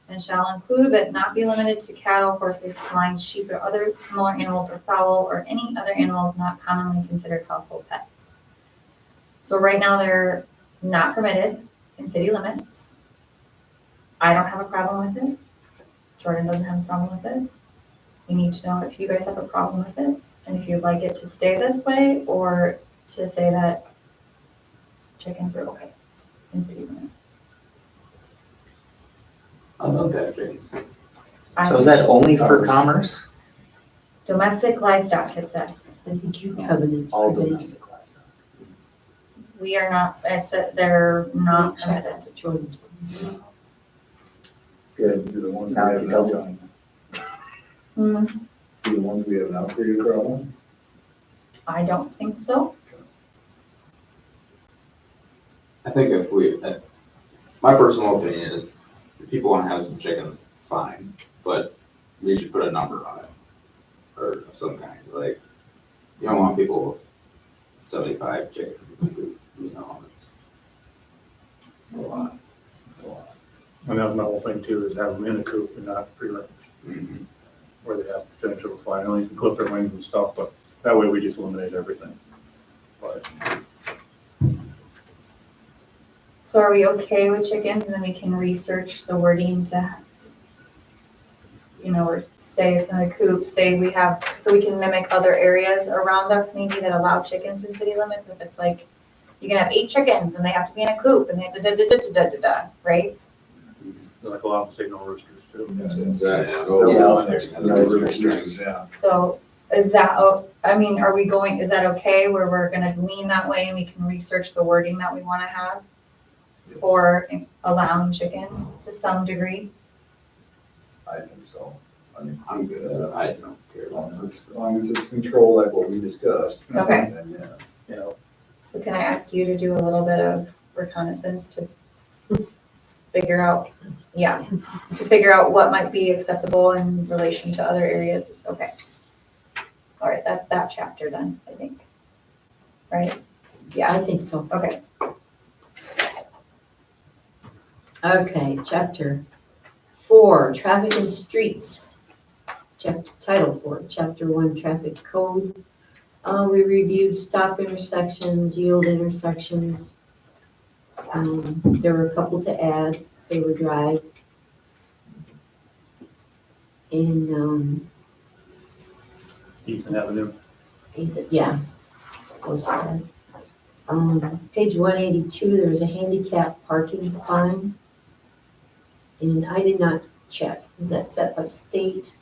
and shall include but not be limited to cattle, horses, swine, sheep, or other similar animals or fowl, or any other animals not commonly considered household pets. So right now they're not permitted in city limits. I don't have a problem with it. Jordan doesn't have a problem with it. We need to know if you guys have a problem with it, and if you'd like it to stay this way, or to say that chickens are okay in city limits. I love that, James. So is that only for commerce? Domestic livestock, it says. Covenants. All provisions. domestic livestock. We are not, they're not Check permitted. that, Jordan. Good, do the ones we Now have you now, tell John. Hmm, Do the ones we have now create a problem? I don't think so. I think if we, my personal opinion is, if people wanna have some chickens, fine, but we should put a number on it. Or of some kind, like, you don't want people with 75 chickens, you know, it's a lot. That's a lot. And that's my whole thing too, is have them in a coop and not free range, where they have potential to fly. I know you can clip their wings and stuff, but that way we just eliminate everything. But So are we okay with chickens, and then we can research the wording to, or say it's in a coop, say we have, so we can mimic other areas around us maybe that allow chickens in city limits, if it's like, you can have 8 chickens and they have to be in a coop and they have to right? like a lot of them say no roosters too. Exactly. Yeah. Restrictions. Yeah. So is that, are we going, is that okay where we're gonna lean that way and we can research the wording that we wanna have for allowing chickens to some degree? I think so. I mean, I'm good at it, I don't care as about long as it's controlled like what we discussed. Okay. Then, yeah. So can I ask you to do a little bit of reconnaissance to figure out, to figure out what might be acceptable in relation to other areas? Okay. All right, that's that chapter then, I think. Right? Yeah, I think so. okay. Okay, chapter 4, traffic and streets. Title 4, chapter 1, traffic code. We reviewed stop intersections, yield intersections. There were a couple to add, they were dry. And, Ethan Avenue. yeah. Those are, page 182, there was a handicap parking fine. And I did not check, is that set by state?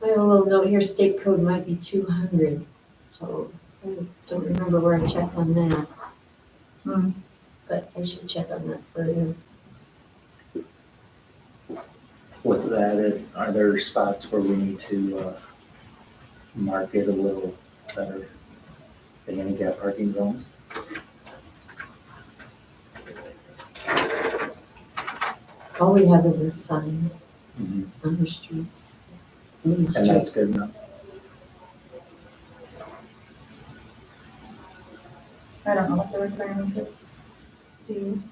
I have a little note here, state code might be 200, so I don't remember where I checked on that. Hmm. But I should check on that further. With that, are there spots where we need to mark it a little better, the handicap parking zones? All we have is a sign Mhm. on the street. Main And Street. that's good enough. I don't know what the requirement is. Do you?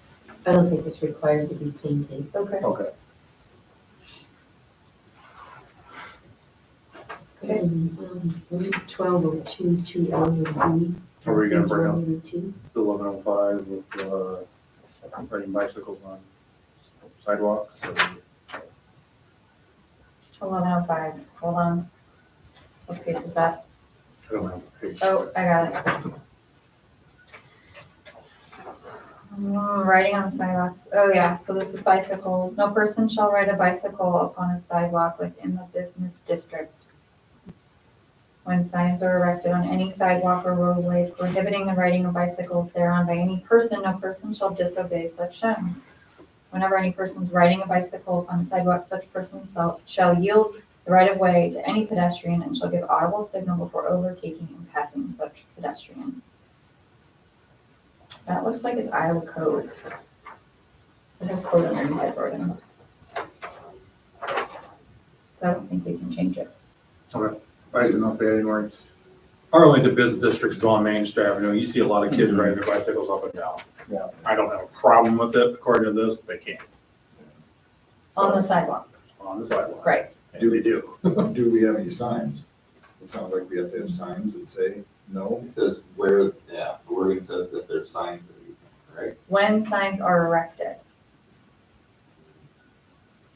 I don't think it's required to be painted. Okay. Okay. Okay. And, 1202, 2L and B. Are we gonna bring up 1202. 1105 with, riding bicycles on sidewalks? or- 1105, hold on. What page is that? I don't have a page. Oh, I got it. Riding on sidewalks, oh yeah, so this was bicycles. No person shall ride a bicycle upon a sidewalk within the business district. When signs are erected on any sidewalk or roadway prohibiting the riding of bicycles thereon by any person, no person shall disobey such signs. Whenever any person is riding a bicycle upon a sidewalk, such person shall yield the right of way to any pedestrian and shall give audible signal before overtaking and passing such pedestrian. That looks like it's Iowa code. It has code underneath it, Gordon. So I don't think we can change it. I just don't know if they anywhere. Arlington Business District is on Main Street Avenue. You see a lot of kids riding their bicycles up and down. Yeah. I don't have a problem with it. According to this, they can't. On the So, sidewalk, on the sidewalk. right. And they do. Do we have any signs? It sounds like we have to have signs that say no. It says where, yeah, the wording says that there's signs that we can, right? When signs are erected,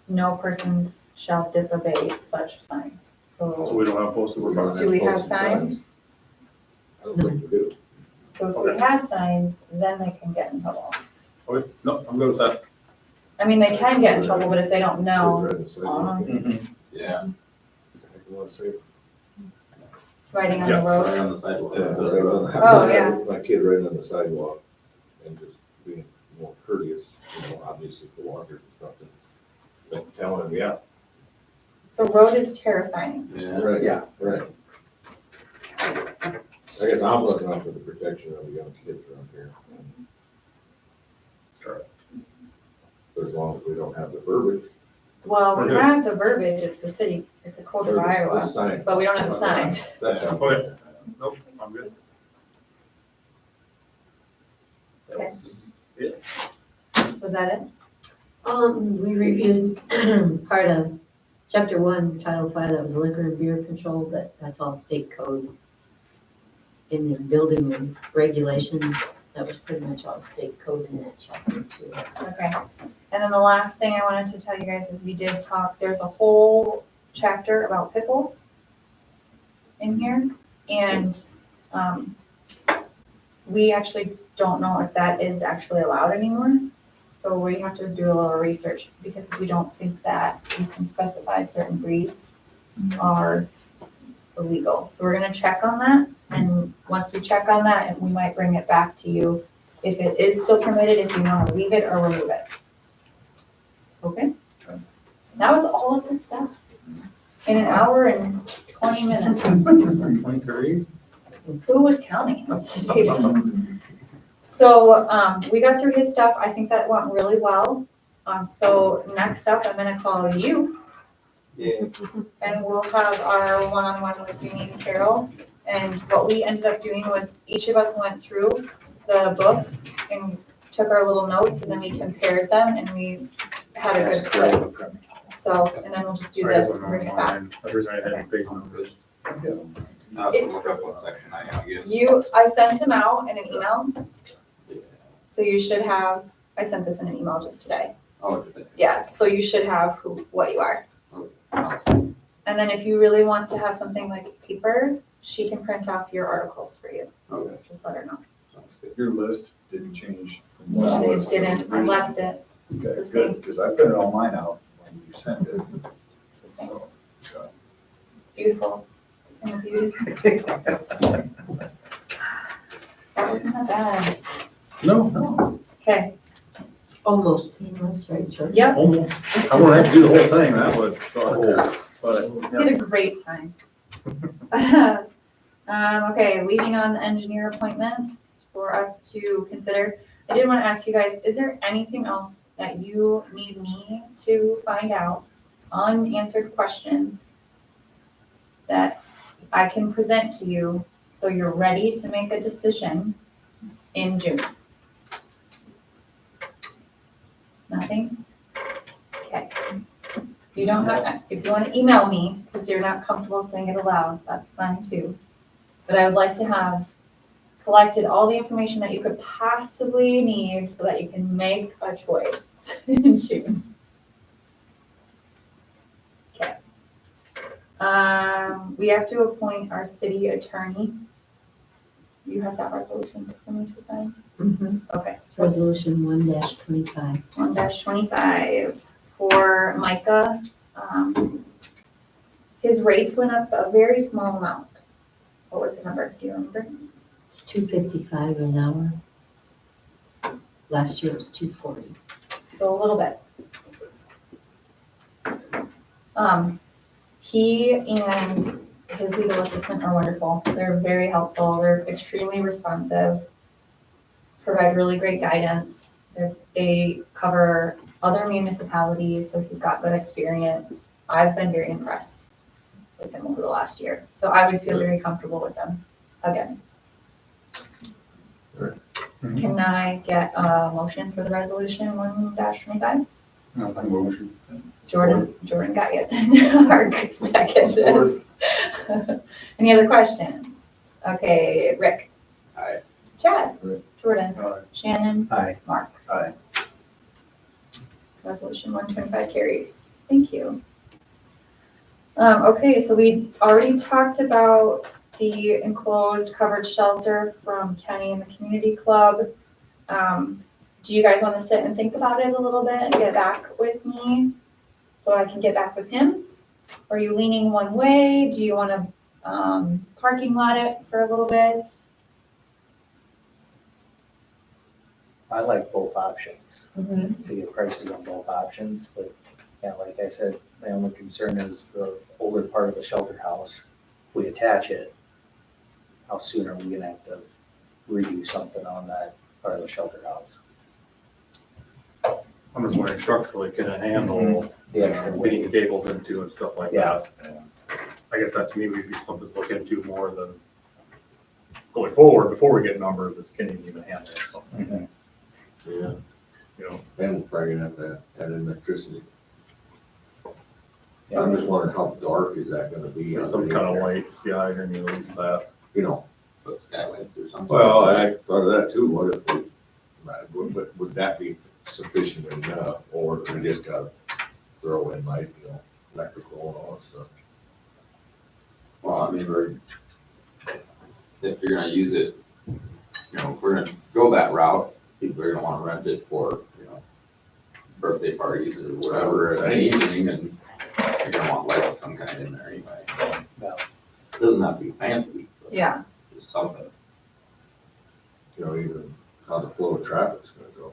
no persons shall disobey such signs. So So, we don't have posted. We're fine. do we have Posted signs? I don't think we do. So if we have signs, then they can get in trouble. Okay, no, I'm good with that. I mean, they can get in trouble, but if they don't know, Kids riding the sidewalk. Mhm. Yeah, Heck, you wanna say- riding on the Yes. road. right on the sidewalk. Yeah, right on- Oh, yeah. My kid riding on the sidewalk and just being more courteous, obviously for walkers and stuff. But telling them, yeah, The road is terrifying. Yeah. right, Yeah. right. I guess I'm looking out for the protection of the young kids around here. Sure. But as long as we don't have the verbiage. Well, we Okay. have the verbiage, it's a city, it's a code or of the Iowa, sign. but we don't have a sign. That's. Okay. Nope, I'm good. That Okay. was it. Was that it? We reviewed part of chapter 1, title 5, that was liquor and beer control, but that's all state code. In the building and regulations, that was pretty much all state code in that chapter too. Okay. And then the last thing I wanted to tell you guys is we did talk, there's a whole chapter about pickles in here. And we actually don't know if that is actually allowed anymore. So we have to do a little research because we don't think that you can specify certain breeds are illegal. So we're gonna check on that. And once we check on that, we might bring it back to you if it is still permitted, if you want to leave it or remove it. Okay? That was all of the stuff in an hour and 20 minutes. 23. Who was counting? So we got through his stuff. I think that went really well. So next up, I'm gonna call you Yeah. and we'll have our one-on-one with Unique Carol. And what we ended up doing was each of us went through the book and took our little notes and then we compared them and we had a That's good great. flip. So, and then we'll just do I just this, went bring it back. online. Every time I had page numbers. Look up what section I am, I guess. I sent them out in an email, Yeah. so you should have, I sent this in an email just today. Oh, did they? Yeah, so you should have what you are. Okay. And then if you really want to have something like paper, she can print off your articles for you. Okay, Just let her know. sounds good. Your list didn't change from what it It was. didn't, I left it, Okay, it's the same. good, because I printed all mine out when you sent it. it's the same, So, beautiful. And a beauty. That wasn't that bad. No, Okay, Almost painless, right, George? yep, almost. I won't have to do the whole thing, that would suck. But, we had a great time. Okay, leaving on the engineer appointments for us to consider. I did want to ask you guys, is there anything else that you need me to find out, unanswered questions that I can present to you so you're ready to make a decision in June? Nothing? Okay. You don't have, if you want to email me, because you're not comfortable saying it aloud, that's fine too. But I would like to have collected all the information that you could possibly need so that you can make a choice in June. Okay. We have to appoint our city attorney. You have that resolution for me to sign? Mhm. Okay. Resolution 1-25. 1-25 for Micah. His rates went up a very small amount. What was the number? Do you remember? It's $2.55 an hour. Last year it was $2.40. So a little bit. He and his legal assistant are wonderful. They're very helpful. They're extremely responsive, provide really great guidance. They cover other municipalities, so he's got good experience. I've been very impressed with him over the last year. So I would feel very comfortable with them again. Can I get a motion for the resolution 1-25? no, I motion. Jordan got you then. Mark seconded. Any other questions? Okay, Rick. Aye. Chad. Aye. Jordan. Aye. Shannon. Aye. Mark. Aye. Resolution 125 carries. Thank you. Okay, so we already talked about the enclosed covered shelter from Kenny and the community club. Do you guys want to sit and think about it a little bit and get back with me so I can get back with him? Are you leaning one way? Do you want to parking lot it for a little bit? I like both options, to get prices on both options, but yeah, like I said, my only concern is the older part of the shelter house. If we attach it, how soon are we gonna have to redo something on that part of the shelter house? I'm just wondering structurally, can it handle The extra getting weight. cabled into and stuff like Yeah. that? I guess that to me would be something to look into more than going forward, before we get numbers, is can you even handle something, Yeah, you know? and we're probably gonna have to add electricity. Yeah. I'm just wondering how dark is that gonna be? So some kind of lights, yeah, I didn't use that. You know, Put skylights or something. well, I thought of that too, what if we, would that be sufficient enough, or do we just gotta throw in like, you know, electrical and all that stuff? Well, I mean, if you're gonna use it, you know, if we're gonna go that route, people are gonna wanna rent it for, you know, birthday parties or whatever, at any evening, and you're gonna want lights of some kind in there anyway. Yeah. It doesn't have to be fancy, but Yeah. just something. You know, even how the flow of traffic's gonna go.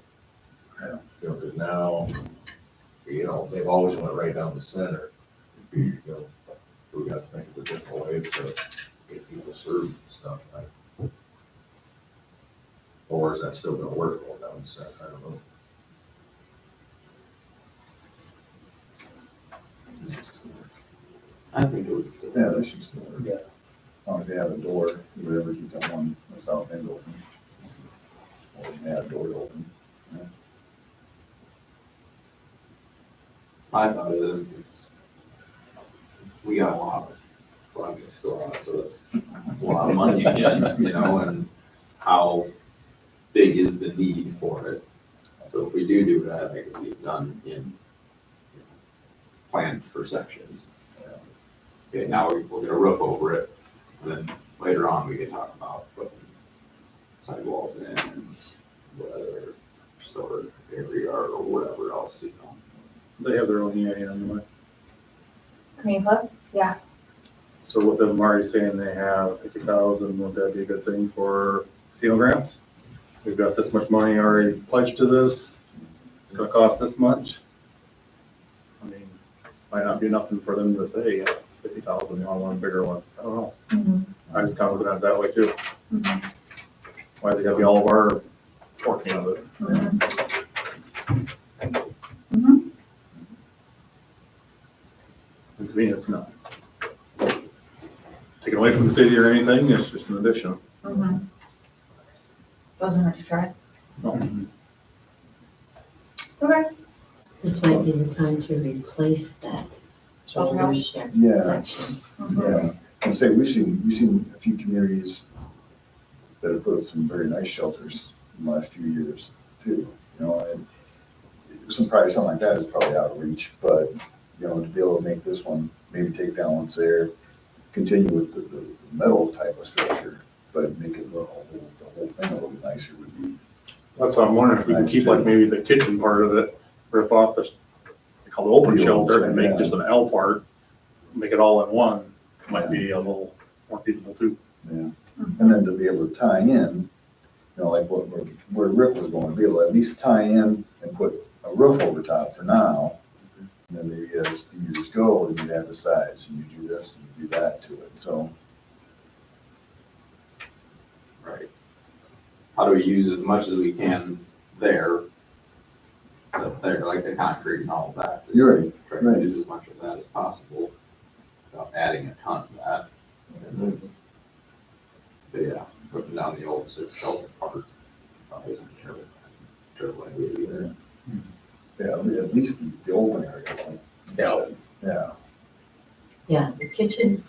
Yeah. You know, cause now, you know, they've always went right down the center. You know, we gotta think of a different way to get people served and stuff, like. Or is that still gonna work all down the center, I don't know. I think it was. Yeah, that should still work. Yeah. long as they have a door, whatever, keep that one, the south end open. Or they have doors open. My thought is, we got a lot of projects going on, so it's a lot of money again, you know, and how big is the need for it? So if we do that, I think it's done in planned for sections. Okay, now we'll get a roof over it, and then later on, we can talk about putting sidewalls in and whether storage area or whatever else, you know. They have their own EIA anyway. Community club? Yeah. So with them already saying they have 50,000, would that be a good thing for casino grants? We've got this much money already pledged to this, it's gonna cost this much. I mean, might not be nothing for them to say, 50,000, you want one bigger ones, I don't know. I just kind of look at it that way too. Why they gotta be all of our portion of it. And to me, it's not. Taken away from the city or anything, it's just an addition. Doesn't hurt to try. No. Okay. This might be the time to replace that Shelter older house? Yeah. section. Yeah, I'd say we've seen a few communities that have put up some very nice shelters in the last few years too, you know, and probably something like that is probably out of reach, but, you know, to be able to make this one, maybe take down what's there, continue with the metal type of structure, but make it look, the whole thing a little bit nicer would be. That's what I'm wondering, if we can keep like maybe the kitchen part of it, rip off this, they call it open The old shelter and make shelter, just an L part, make it all in one, might be a little more feasible too. Yeah, and then to be able to tie in, you know, like where Rick was going, to be able to at least tie in and put a roof over top for now. And then maybe as the years go, you add the sides, and you do this and you do that to it, so. Right. How do we use as much as we can there? That's there, like the concrete and all of that. Just You're right, Try to use as much of that as possible without adding a ton of that. But yeah, putting down the old shelter part isn't terrible idea either. Yeah, at least the open area, like you said. Yeah, Yeah, the kitchen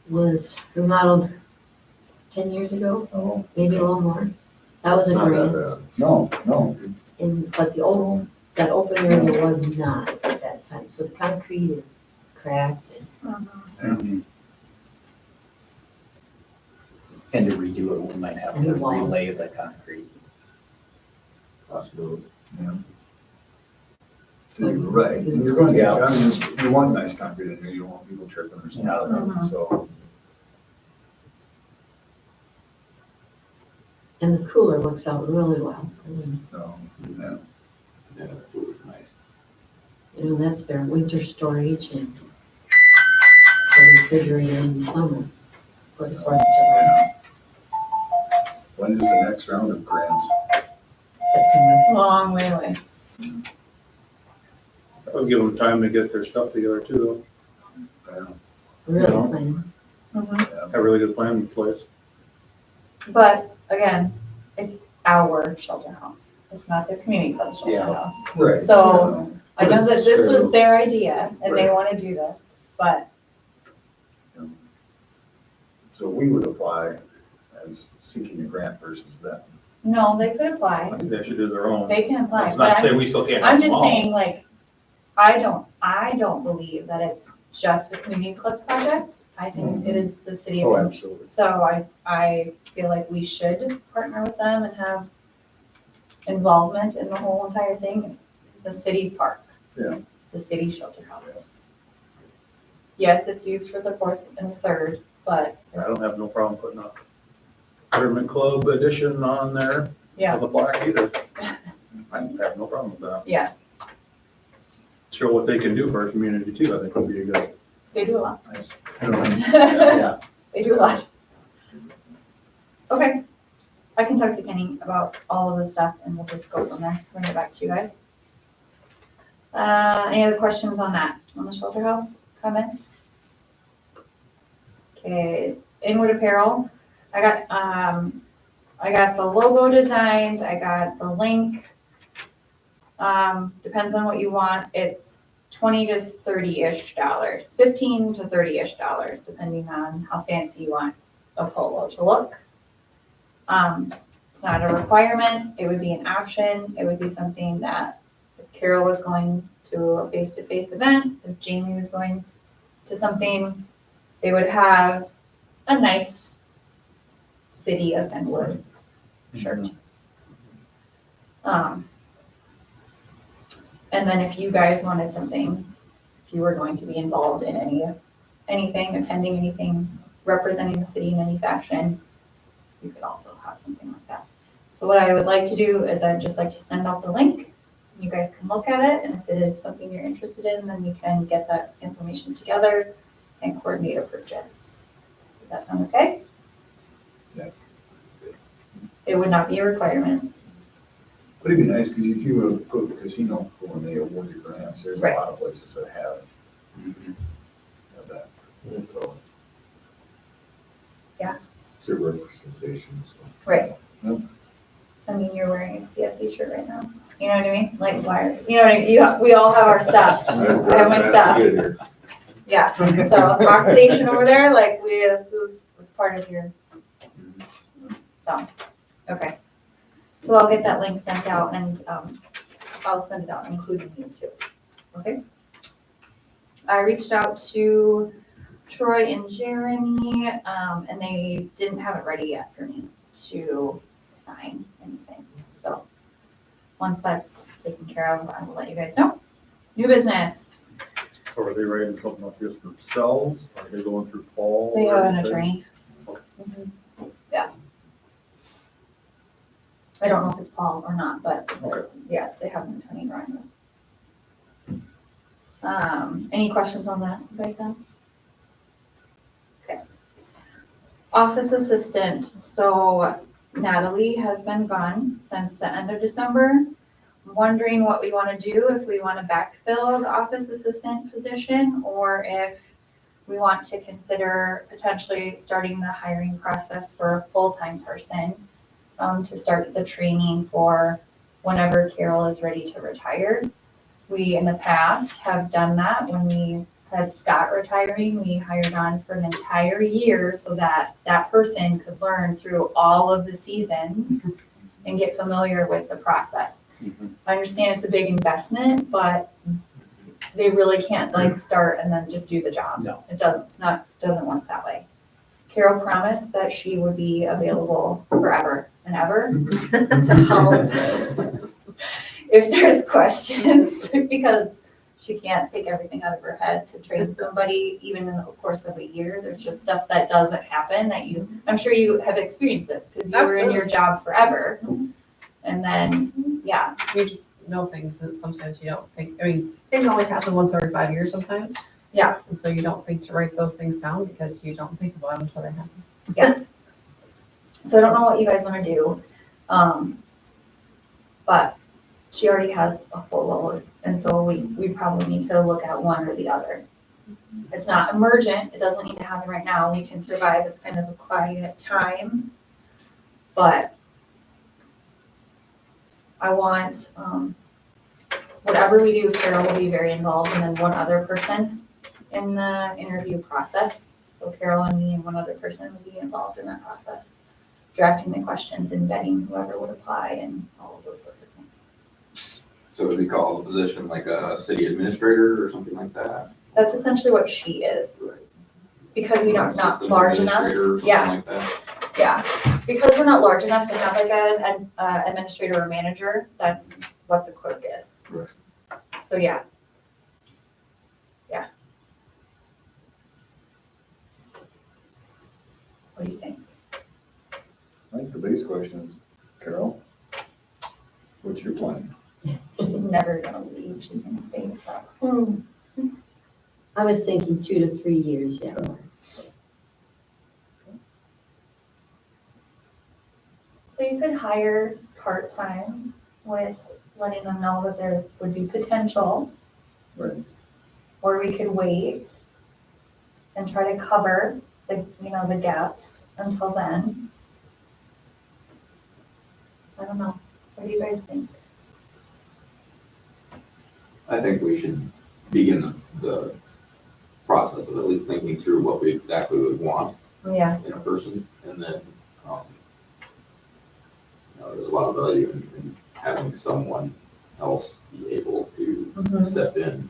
was remodeled 10 years ago, oh, maybe a little more. That was a Not that grant, bad. no, but the old, that open area was not at that time, so the concrete is cracked and And to redo it, we might have And to the walls. relay the concrete. Possibility. you're right, and you're going to, Yeah. I mean, you want nice concrete in there, you don't want people tripping or something, so. and the cooler works out really well. I mean, No, yeah. Yeah, that was nice. you know, that's their winter storage and so refrigerator in the summer for the 4th of July, When is the next round of grants? September. Long way away. That would give them time to get their stuff together too, Yeah, Really Yeah. planning. have a really good plan in place. But again, it's our shelter house. It's not the community club shelter Yeah. house. Right. So I know that That's this was true. their idea and they Right. want to do this, but So we would apply as seeking a grant versus them. no, they could I apply. think they should do their own. They can apply. It's not to But say we still can't have I'm them just all. saying, like, I don't believe that it's just the community club's project. I think it is the city Oh, of, absolutely. so I feel like we should partner with them and have involvement in the whole entire thing. It's the city's park. Yeah. It's the city shelter house. Yes, it's used for the 4th and the 3rd, but I don't have no problem putting a Betterment Club edition on there yeah, with a plaque either. I have no problem with that. yeah, Show what they can do for our community too, I think would be a good. they do a lot. Yeah. They do a lot. Okay, I can talk to Kenny about all of this stuff and we'll just go from there, bring it back to you guys. Any other questions on that, on the shelter house, comments? Okay, Inwood Apparel, I got the logo designed, I got the link. Depends on what you want, it's $20 to $30-ish, $15 to $30-ish, depending on how fancy you want a polo to look. It's not a requirement, it would be an option, it would be something that if Carol was going to a face-to-face event, if Jamie was going to something, they would have a nice City of Inwood shirt. And then if you guys wanted something, if you were going to be involved in anything, attending anything, representing the city in any fashion, you could also have something like that. So what I would like to do is I'd just like to send out the link. You guys can look at it, and if it is something you're interested in, then you can get that information together and coordinate a purchase. Does that sound okay? Yeah. It would not be a requirement. But it'd be nice, because if you go to the casino for when they award you grants, there's a Right. lot of places that have Mhm. that. So, It's a representation, so. Right. Yep. I mean, you're wearing a CFP shirt right now. You know what I mean? Like, why, you know what I mean? We all have our stuff. I have my stuff. Yeah, so Fox Station over there, like, it's part of your, so, okay. So I'll get that link sent out and, I'll send it out, including you too, okay? I reached out to Troy and Jeremy, and they didn't have it ready yet for me to sign anything, so once that's taken care of, I will let you guys know. New business, So are they writing something up just themselves? Are they going through Paul? they or have an anything? attorney. Yeah. I don't know if it's Paul or not, but Okay. yes, they have an attorney running it. Any questions on that, you guys have? Okay. Office assistant, so Natalie has been gone since the end of December. I'm wondering what we want to do, if we want to backfill the office assistant position, or if we want to consider potentially starting the hiring process for a full-time person, to start the training for whenever Carol is ready to retire. We, in the past, have done that when we had Scott retiring. We hired on for an entire year so that that person could learn through all of the seasons and get familiar with the process. I understand it's a big investment, but they really can't like start and then just do the job. No. It doesn't work that way. Carol promised that she would be available forever and ever to help if there's questions, because she can't take everything out of her head to train somebody, even in the course of a year. There's just stuff that doesn't happen that I'm sure you have experienced this, because you were in your job forever. And then, yeah, You just know things that sometimes you don't think, I mean, things only happen once every 5 years sometimes. Yeah. And so you don't think to write those things down because you don't think about them until they happen. so I don't know what you guys want to do. But she already has a full load, and so we probably need to look at one or the other. It's not emergent, it doesn't need to happen right now, we can survive, it's kind of a quiet time. But I want, whatever we do, Carol will be very involved, and then one other person in the interview process. So Carol and me and one other person will be involved in that process, drafting the questions and vetting whoever would apply and all of those sorts of things. So would we call the position like a city administrator or something like that? That's essentially what she is, because we don't, not Assistant large enough. administrator or something Yeah. like that? Yeah, because we're not large enough to have like an administrator or manager, that's what the clerk is. Right. So, yeah. Yeah. What do you think? I think the base question is, Carol, what's your plan? She's never gonna leave, she's gonna stay with us. I was thinking 2 to 3 years, yeah. So you could hire part-time with letting them know that there would be potential. Right. Or we could wait and try to cover the gaps until then. I don't know. What do you guys think? I think we should begin the process of at least thinking through what we exactly would want Yeah. in a person, and then, there's a lot of value in having someone else be able to Mhm. step in.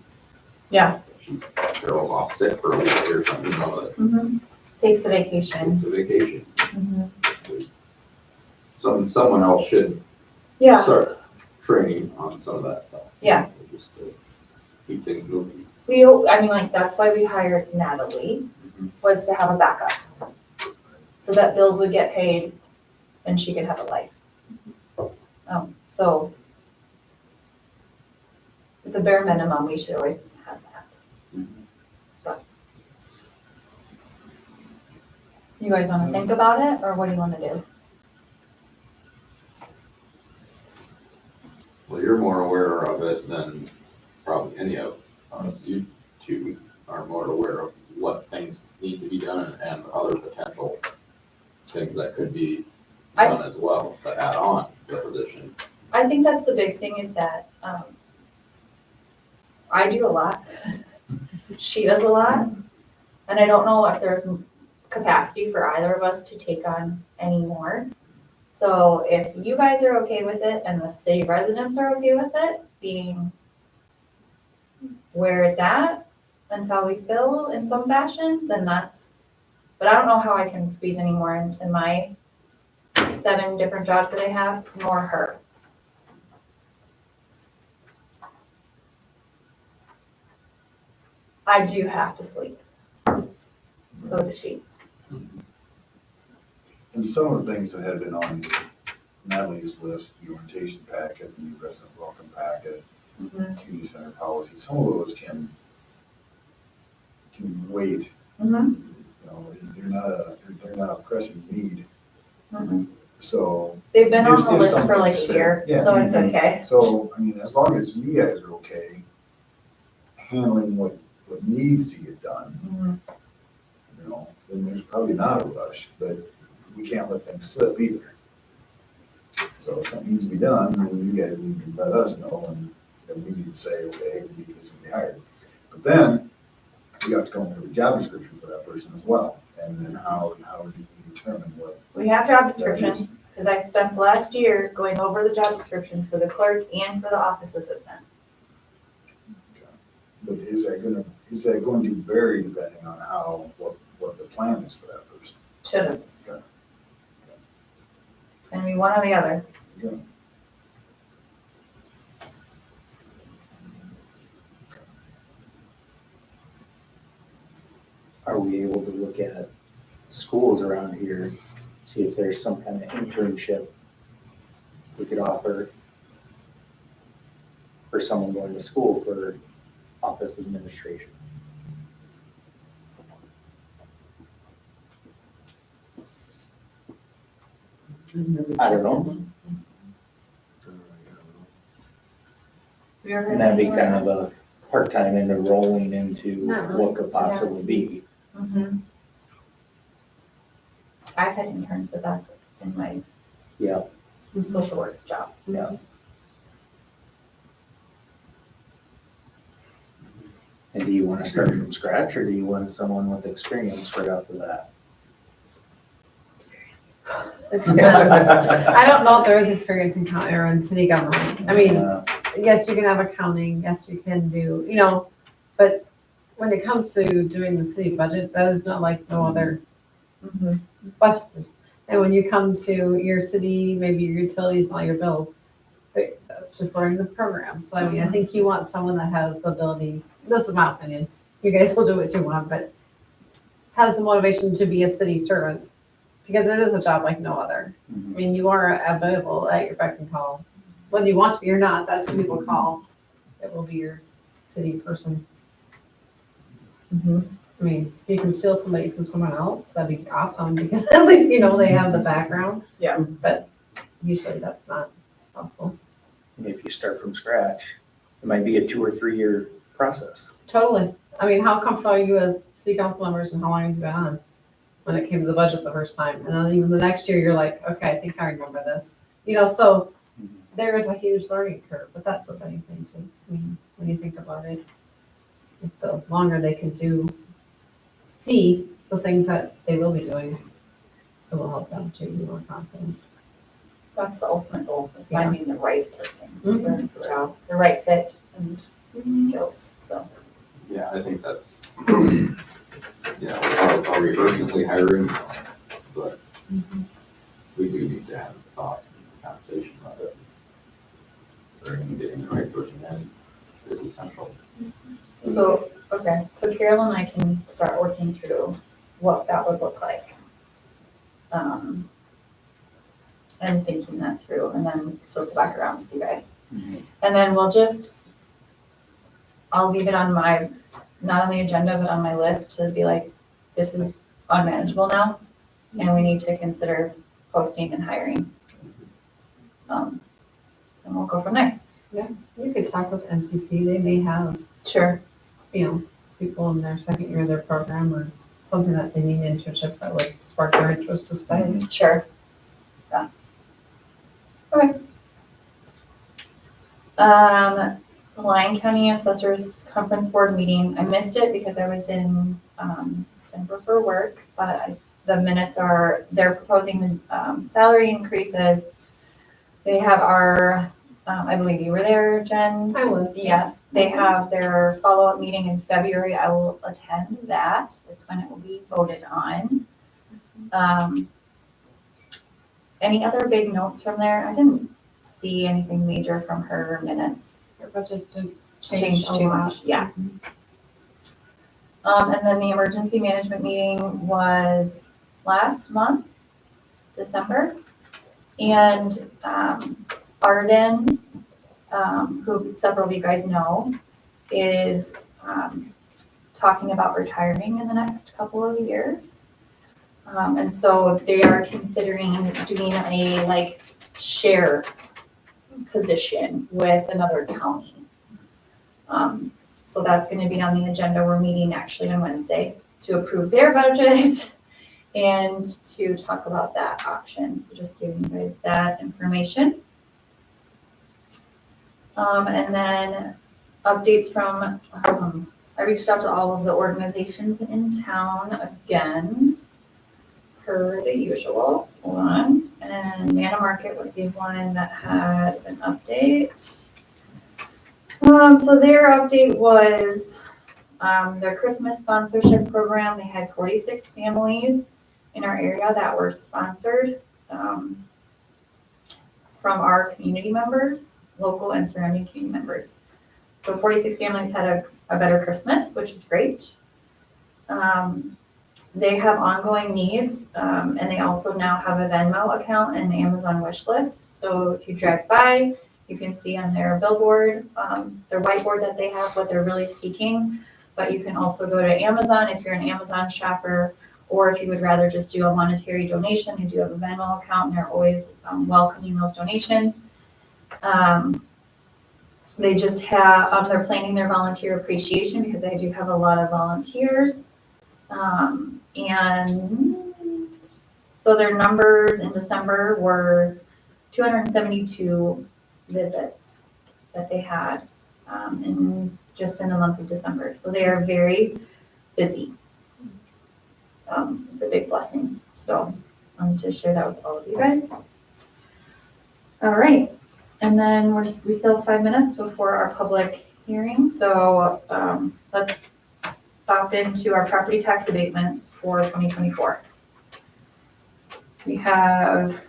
Yeah. If she's Carol's off sick for a week or something, that Takes the vacation. takes a vacation. Someone else should Yeah. start training on some of that stuff. Yeah. Just to keep things moving. That's why we hired Natalie, was to have a backup. So that bills would get paid and she could have a life. So at the bare minimum, we should always have that. But you guys wanna think about it, or what do you wanna do? Well, you're more aware of it than probably any of us. You two are more aware of what things need to be done and other potential things that could be done as well to add on to the position. I think that's the big thing, is that, I do a lot. She does a lot. And I don't know if there's capacity for either of us to take on any more. So if you guys are okay with it and the city residents are okay with it being where it's at until we fill in some fashion, then but I don't know how I can squeeze any more into my 7 different jobs that I have, nor her. I do have to sleep. So does she. And some of the things that had been on Natalie's list, the orientation packet, the new resident welcome packet, community center policy, some of those can wait. Mhm. They're not a pressing need. Mhm. So, They've been on There's the list for something like to a say. year, Yeah. so it's okay. so, as long as you guys are okay handling what needs to get done, Mhm. then there's probably not a rush, but we can't let things slip either. So if something needs to be done, then you guys need to let us know, and then we need to say, okay, we need to get somebody hired. But then, we have to come up with a job description for that person as well, and then how do we determine what? We have job descriptions, because I spent the last year going over the job descriptions for the clerk and for the office assistant. But is that going to vary depending on what the plan is for that person? Shouldn't. Okay. It's gonna be one or the other. Okay. Are we able to look at schools around here, see if there's some kind of internship we could offer for someone going to school for office administration? I don't know. And that'd be kind of a part-time into rolling into Not really. what could possibly be. Mhm. I've had interns, but that's in my Yeah, social work job. yeah. And do you want to start from scratch, or do you want someone with experience right off of that? It depends. I don't know if there is experience in county or in city government. I mean, yes, you can have accounting, yes, you can do, but when it comes to doing the city budget, that is not like no other budget. And when you come to your city, maybe your utilities and all your bills, that's just learning the program. So I mean, I think you want someone that has the ability, this is my opinion, you guys will do what you want, but has the motivation to be a city servant. Because it is a job like no other. I mean, you are available at your beck and call. Whether you want to be or not, that's who people call. It will be your city person. I mean, if you can steal somebody from someone else, that'd be awesome, because at least you know they have the background. Yeah. But usually that's not possible. If you start from scratch, it might be a 2 or 3 year process. Totally. I mean, how comfortable are you as city council members and how long have you been on? when it came to the budget the first time. And then even the next year, you're like, okay, I think I remember this. You know, so there is a huge learning curve, but that's with anything too. I mean, when you think about it, if the longer they can see the things that they will be doing, it will help them to be more confident. That's the ultimate goal, is finding the right person Mhm. for the job, the right fit and skills, so. Yeah, I think that's, are we urgently hiring? But we do need to have thoughts and conversation about it. Getting the right person in is essential. So, okay, so Carol and I can start working through what that would look like. And thinking that through, and then circle back around with you guys. And then I'll leave it on not on the agenda, but on my list to be like, this is unmanageable now, and we need to consider posting and hiring. And we'll go from there. You could talk with NCC, they may have, Sure. you know, people in their second year of their program or something that they need internship that would spark their interest to stay. Sure. Yeah. Okay. Lyon County Assessors Conference Board meeting, I missed it because I was in, Denver for work, but the minutes they're proposing, salary increases. They have I believe you were there, Jen. I would. Yes, they have their follow-up meeting in February. I will attend that. That's when it will be voted on. Any other big notes from there? I didn't see anything major from her minutes. Their budget didn't Change change a too lot. much, yeah. And then the emergency management meeting was last month, December. And, Arden, who several of you guys know, is, talking about retiring in the next couple of years. And so they are considering doing a share position with another county. So that's gonna be on the agenda. We're meeting actually on Wednesday to approve their budget and to talk about that option. So just giving you guys that information. And then updates from, I reached out to all of the organizations in town again, per the usual one. And Nana Market was the one that had an update. So their update was, their Christmas sponsorship program. They had 46 families in our area that were sponsored, from our community members, local and surrounding community members. So 46 families had a better Christmas, which is great. They have ongoing needs, and they also now have a Venmo account and an Amazon wish list. So if you drive by, you can see on their billboard, their whiteboard that they have what they're really seeking. But you can also go to Amazon if you're an Amazon shopper, or if you would rather just do a monetary donation, they do have a Venmo account and they're always welcoming those donations. They just have, they're planning their volunteer appreciation because they do have a lot of volunteers. And so their numbers in December were 272 visits that they had just in the month of December. So they are very busy. It's a big blessing. So I wanted to share that with all of you guys. All right. And then we still have 5 minutes before our public hearing. So let's pop into our property tax abatements for 2024. We have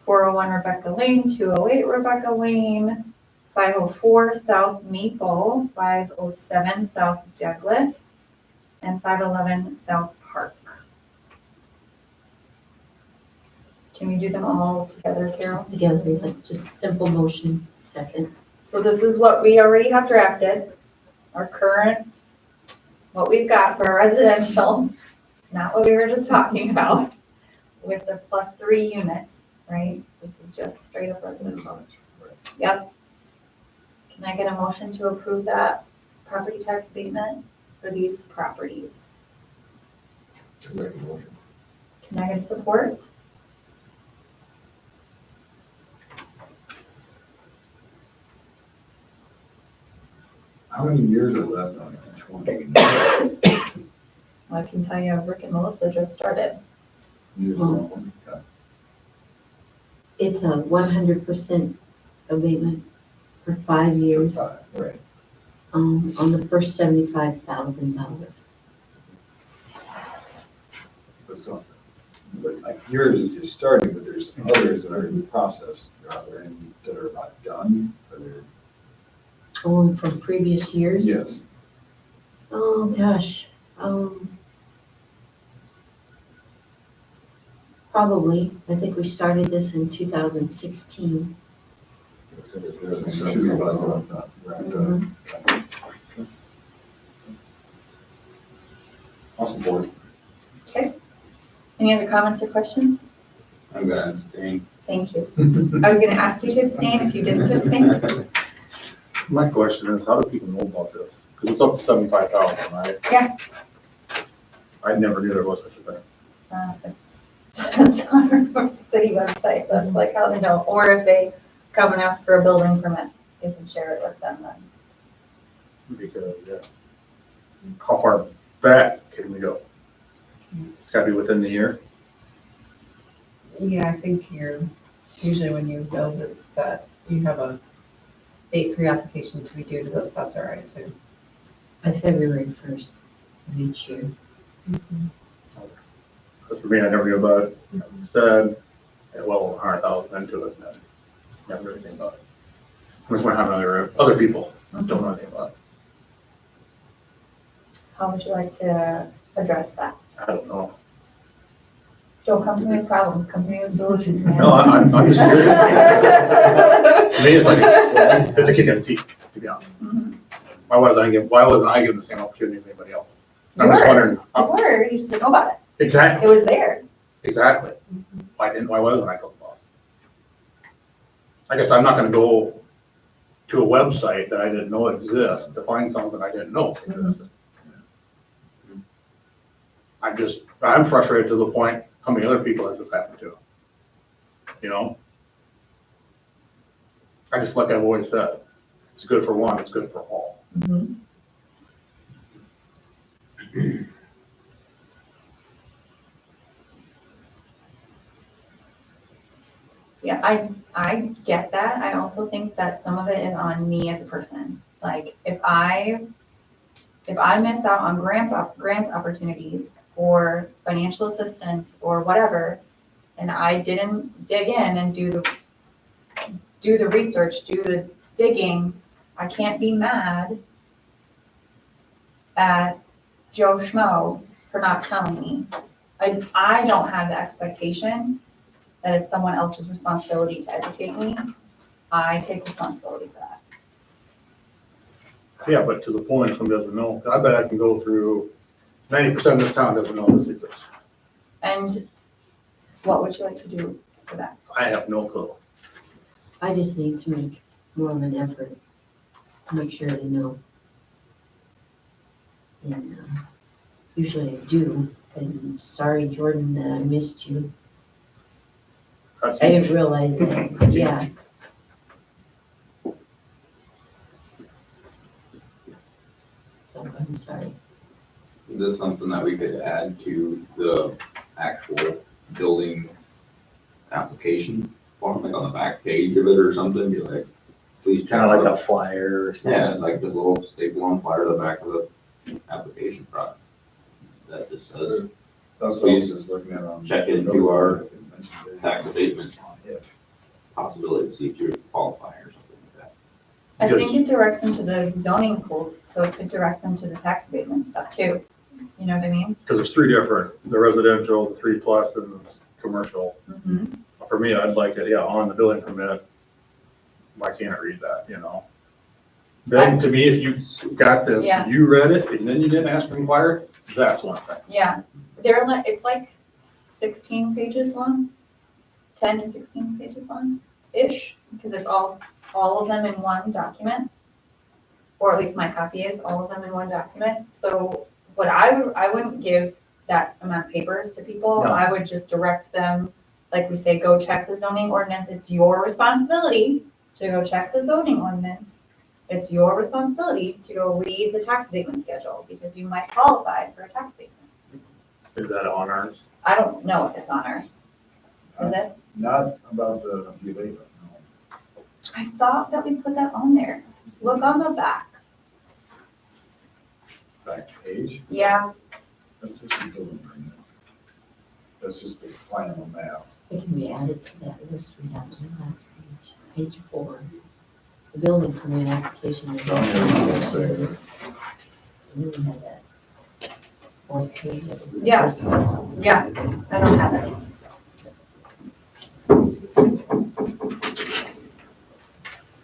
401 Rebecca Lane, 208 Rebecca Lane, 504 South Maple, 507 South Douglas, and 511 South Park. Can we do them all together, Carol? Together, like just simple motion, second. So this is what we already have drafted, our current, what we've got for our residential, not what we were just talking about, with the +3 units, right? This is just straight up residential. Yep. Can I get a motion to approve that property tax abatement for these properties? Make a motion. Negative support? How many years are left on each one? I can tell you, Rick and Melissa just started. Years on one? Okay. It's a 100% abatement for 5 years, Right. on the first $75,000. But like yours is just starting, but there's others that are in the process. Are there any that are not done? Are there? From previous years? Yes. Oh, gosh, probably. I think we started this in 2016. Should be about that. Mhm. I'll support. Okay. Any other comments or questions? I'm gonna abstain. Thank you. I was gonna ask you to abstain if you didn't abstain. My question is, how do people know about this? Because it's up to 75,000, right? Yeah. I never knew there was such a thing. It's on our city website, that's like how they know, or if they come and ask for a building permit, you can share it with them then. Because, yeah. How far back can we go? It's gotta be within the year. Yeah, I think usually when you build, it's that you have a date for your application to be due to the assessor, I assume. By February 1st of each year. Because for me, I never knew about it. Said, yeah, well, 100,000 into it, and then never knew anything about it. I was wondering how other people don't know anything about it. How would you like to address that? I don't know. Don't come to me with problems, come to me with solutions, man. No, I'm just curious. To me, it's like, it's a kick in the teeth, to be honest. Mhm. Why wasn't I given the same opportunity as anybody else? You I'm just were. wondering. You were, you just didn't know about it. Exactly, It was there. exactly. Why wasn't I told about it? I guess I'm not gonna go to a website that I didn't know exists to find something I didn't know existed. I'm frustrated to the point, how many other people has this happened to? You know? I just, like I've always said, it's good for one, it's good for all. Yeah, I get that. I also think that some of it is on me as a person. Like, if I miss out on grant opportunities or financial assistance or whatever, and I didn't dig in and do the research, do the digging, I can't be mad at Joe Schmo for not telling me. I don't have the expectation that it's someone else's responsibility to educate me. I take responsibility for that. Yeah, but to the point, someone doesn't know, I bet I can go through, 90% of this town doesn't know this exists. And what would you like to do for that? I have no clue. I just need to make more of an effort to make sure they know. And usually I do. I'm sorry, Jordan, that I missed you. That's I didn't realize that, That's yeah. huge. So I'm sorry. Is this something that we could add to the actual building application form, like on the back page of it or something, be like, please check. Kind of like some- a flyer or something. Yeah, like this little staple on flyer to the back of the application product. That just says That's what I was just looking at on. Check into our tax Tax. abatement possibility to see if you qualify or something like that. I Because- think it directs them to the zoning code, so it could direct them to the tax abatement stuff too. You know what I mean? Because there's three different, the residential, the 3+, and the commercial. Mhm. For me, I'd like it, yeah, on the building permit. Why can't I read that, you know? Then, to me, if you got this, Yeah. you read it, and then you didn't ask to inquire, that's one thing. Yeah, it's like 16 pages long, 10 to 16 pages long-ish, because it's all of them in one document. Or at least my copy is all of them in one document. So what I wouldn't give that amount of papers to people. No. I would just direct them, like we say, go check the zoning ordinance. It's your responsibility to go check the zoning ordinance. It's your responsibility to go read the tax abatement schedule because you might qualify for a tax abatement. Is that on ours? I don't know if it's on ours. Is it? Not about the abatement, no. I thought that we put that on there. Look on the back. Back page, Yeah, that's just the building permit. That's just the final map. It can be added to that list we have on the last page, page 4. The building permit application is. Down there, it's gonna say. And then we have that 4th page. that is- Yeah. yeah, I don't have it.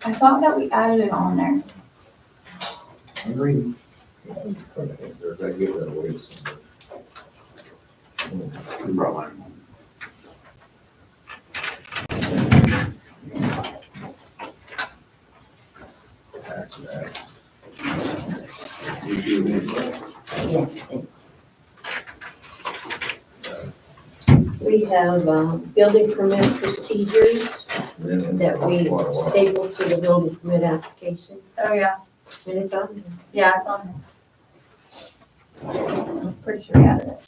I thought that we added it on there. Agreed. They're gonna give that away to somebody. We brought mine. Tax act. We do need Yeah, thanks. We have building permit procedures that we stapled to the building permit application, Oh, yeah. and it's on there. Yeah, it's on there. I was pretty sure we added it.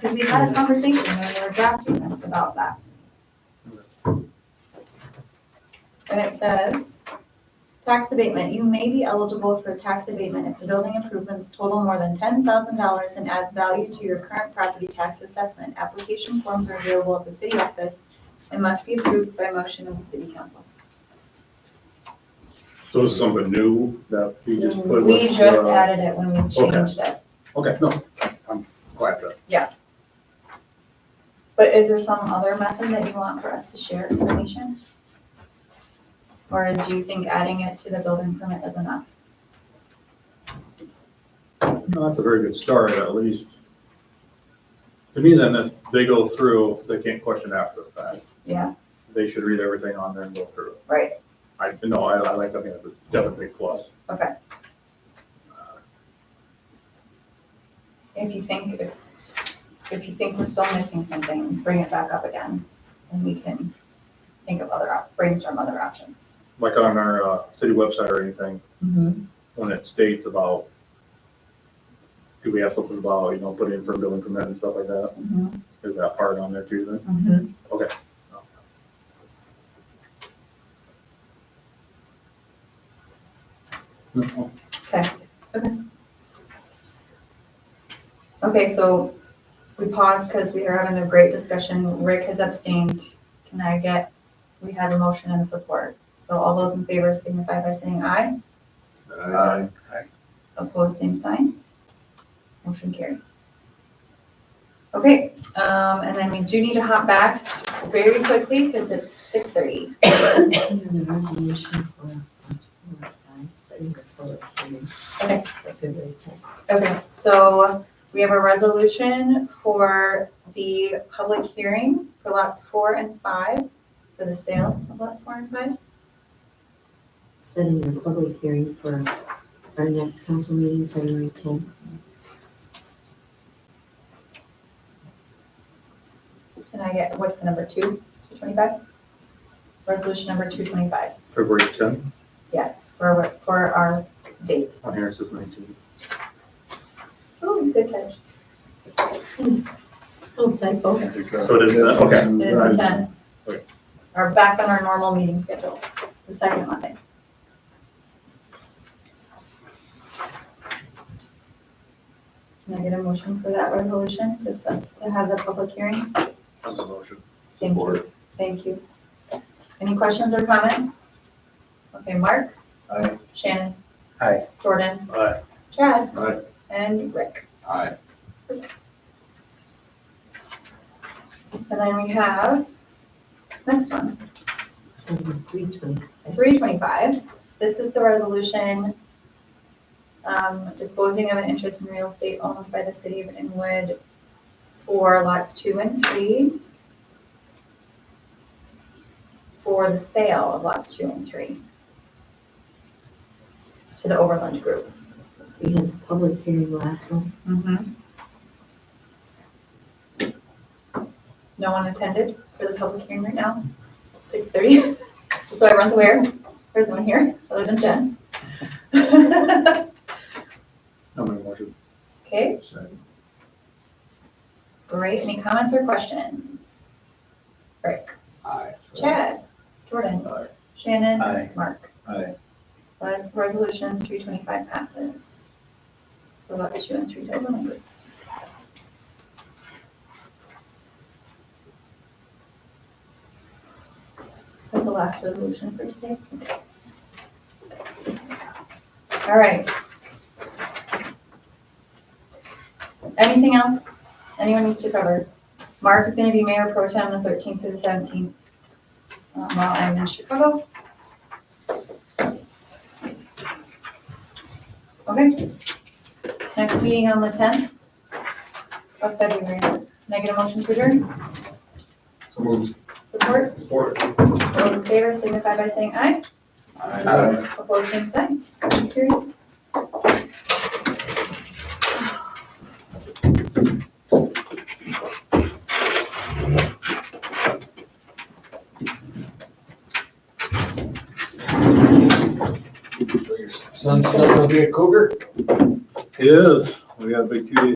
Because we had a conversation when we were drafting this about that. And it says, tax abatement, you may be eligible for tax abatement if the building improvements total more than $10,000 and adds value to your current property tax assessment. Application forms are available at the city office and must be approved by motion of the city council. So this is something new that you just put with? We just added it when we changed it. Okay, no, I'm glad to. But is there some other method that you want for us to share information? Or do you think adding it to the building permit is enough? No, that's a very good start, at least. To me, then, if they go through, they can't question after the fact. Yeah, They should read everything on there and go through it. right, I like, I think that's a definitely plus. okay. If you think we're still missing something, bring it back up again, and we can think of brainstorm other options. Like on our city website or anything, when it states about, do we have something about, putting in for a building permit and stuff like that? Is that part on there too then? Okay. No. Okay, so we paused because we were having a great discussion. Rick has abstained. We have a motion and a support. So all those in favor signify by saying aye. Aye. Opposed, same sign. Motion carries. Okay, and then we do need to hop back very quickly because it's 6:30. Here's a resolution for 4 5, setting the public hearing. Okay. For February 10th. Okay, so we have a resolution for the public hearing for lots 4 and 5, for the sale of lots 4 and 5. Setting the public hearing for our next council meeting, February 10th. Can I get, what's the number, 225? Resolution number 225, February 10th, yes, for our date. on here it says 19. Oh, good catch. Oh, typo. So it is that, okay. It is the 10. Okay. Or back on our normal meeting schedule, the second Monday. Can I get a motion for that resolution to have the public hearing? On the motion. Thank you. Thank you. Any questions or comments? Okay, Mark? Aye. Shannon? Aye. Jordan? Aye. Chad? Aye. And Rick? Aye. And then we have, next one, 320. 325. This is the resolution disposing of an interest in real estate owned by the city of Inwood for lots 2 and 3 for the sale of lots 2 and 3 to the Overland Group. We had a public hearing last one. no one attended for the public hearing right now, 6:30, just so everyone's aware. There's no one here, other than Jen. I'll make a motion. Okay, great. Any comments or questions? Rick, Aye. Chad, Jordan, Aye. Shannon, Aye. Mark. Aye. Resolution 325 passes. So that's 2 and 3 total. Is that the last resolution for today? Okay. All right. Anything else anyone needs to cover? Mark is going to be mayor pro tem the 13th through the 17th while I'm in Chicago. Okay. Next meeting on the 10th of February. Can I get a motion to adjourn? So moved. Support? Support. Those in favor signify by saying aye. Aye. Opposed, same sign. Motion carries. So your son's still gonna be a cougar? He is. We got a big 2 day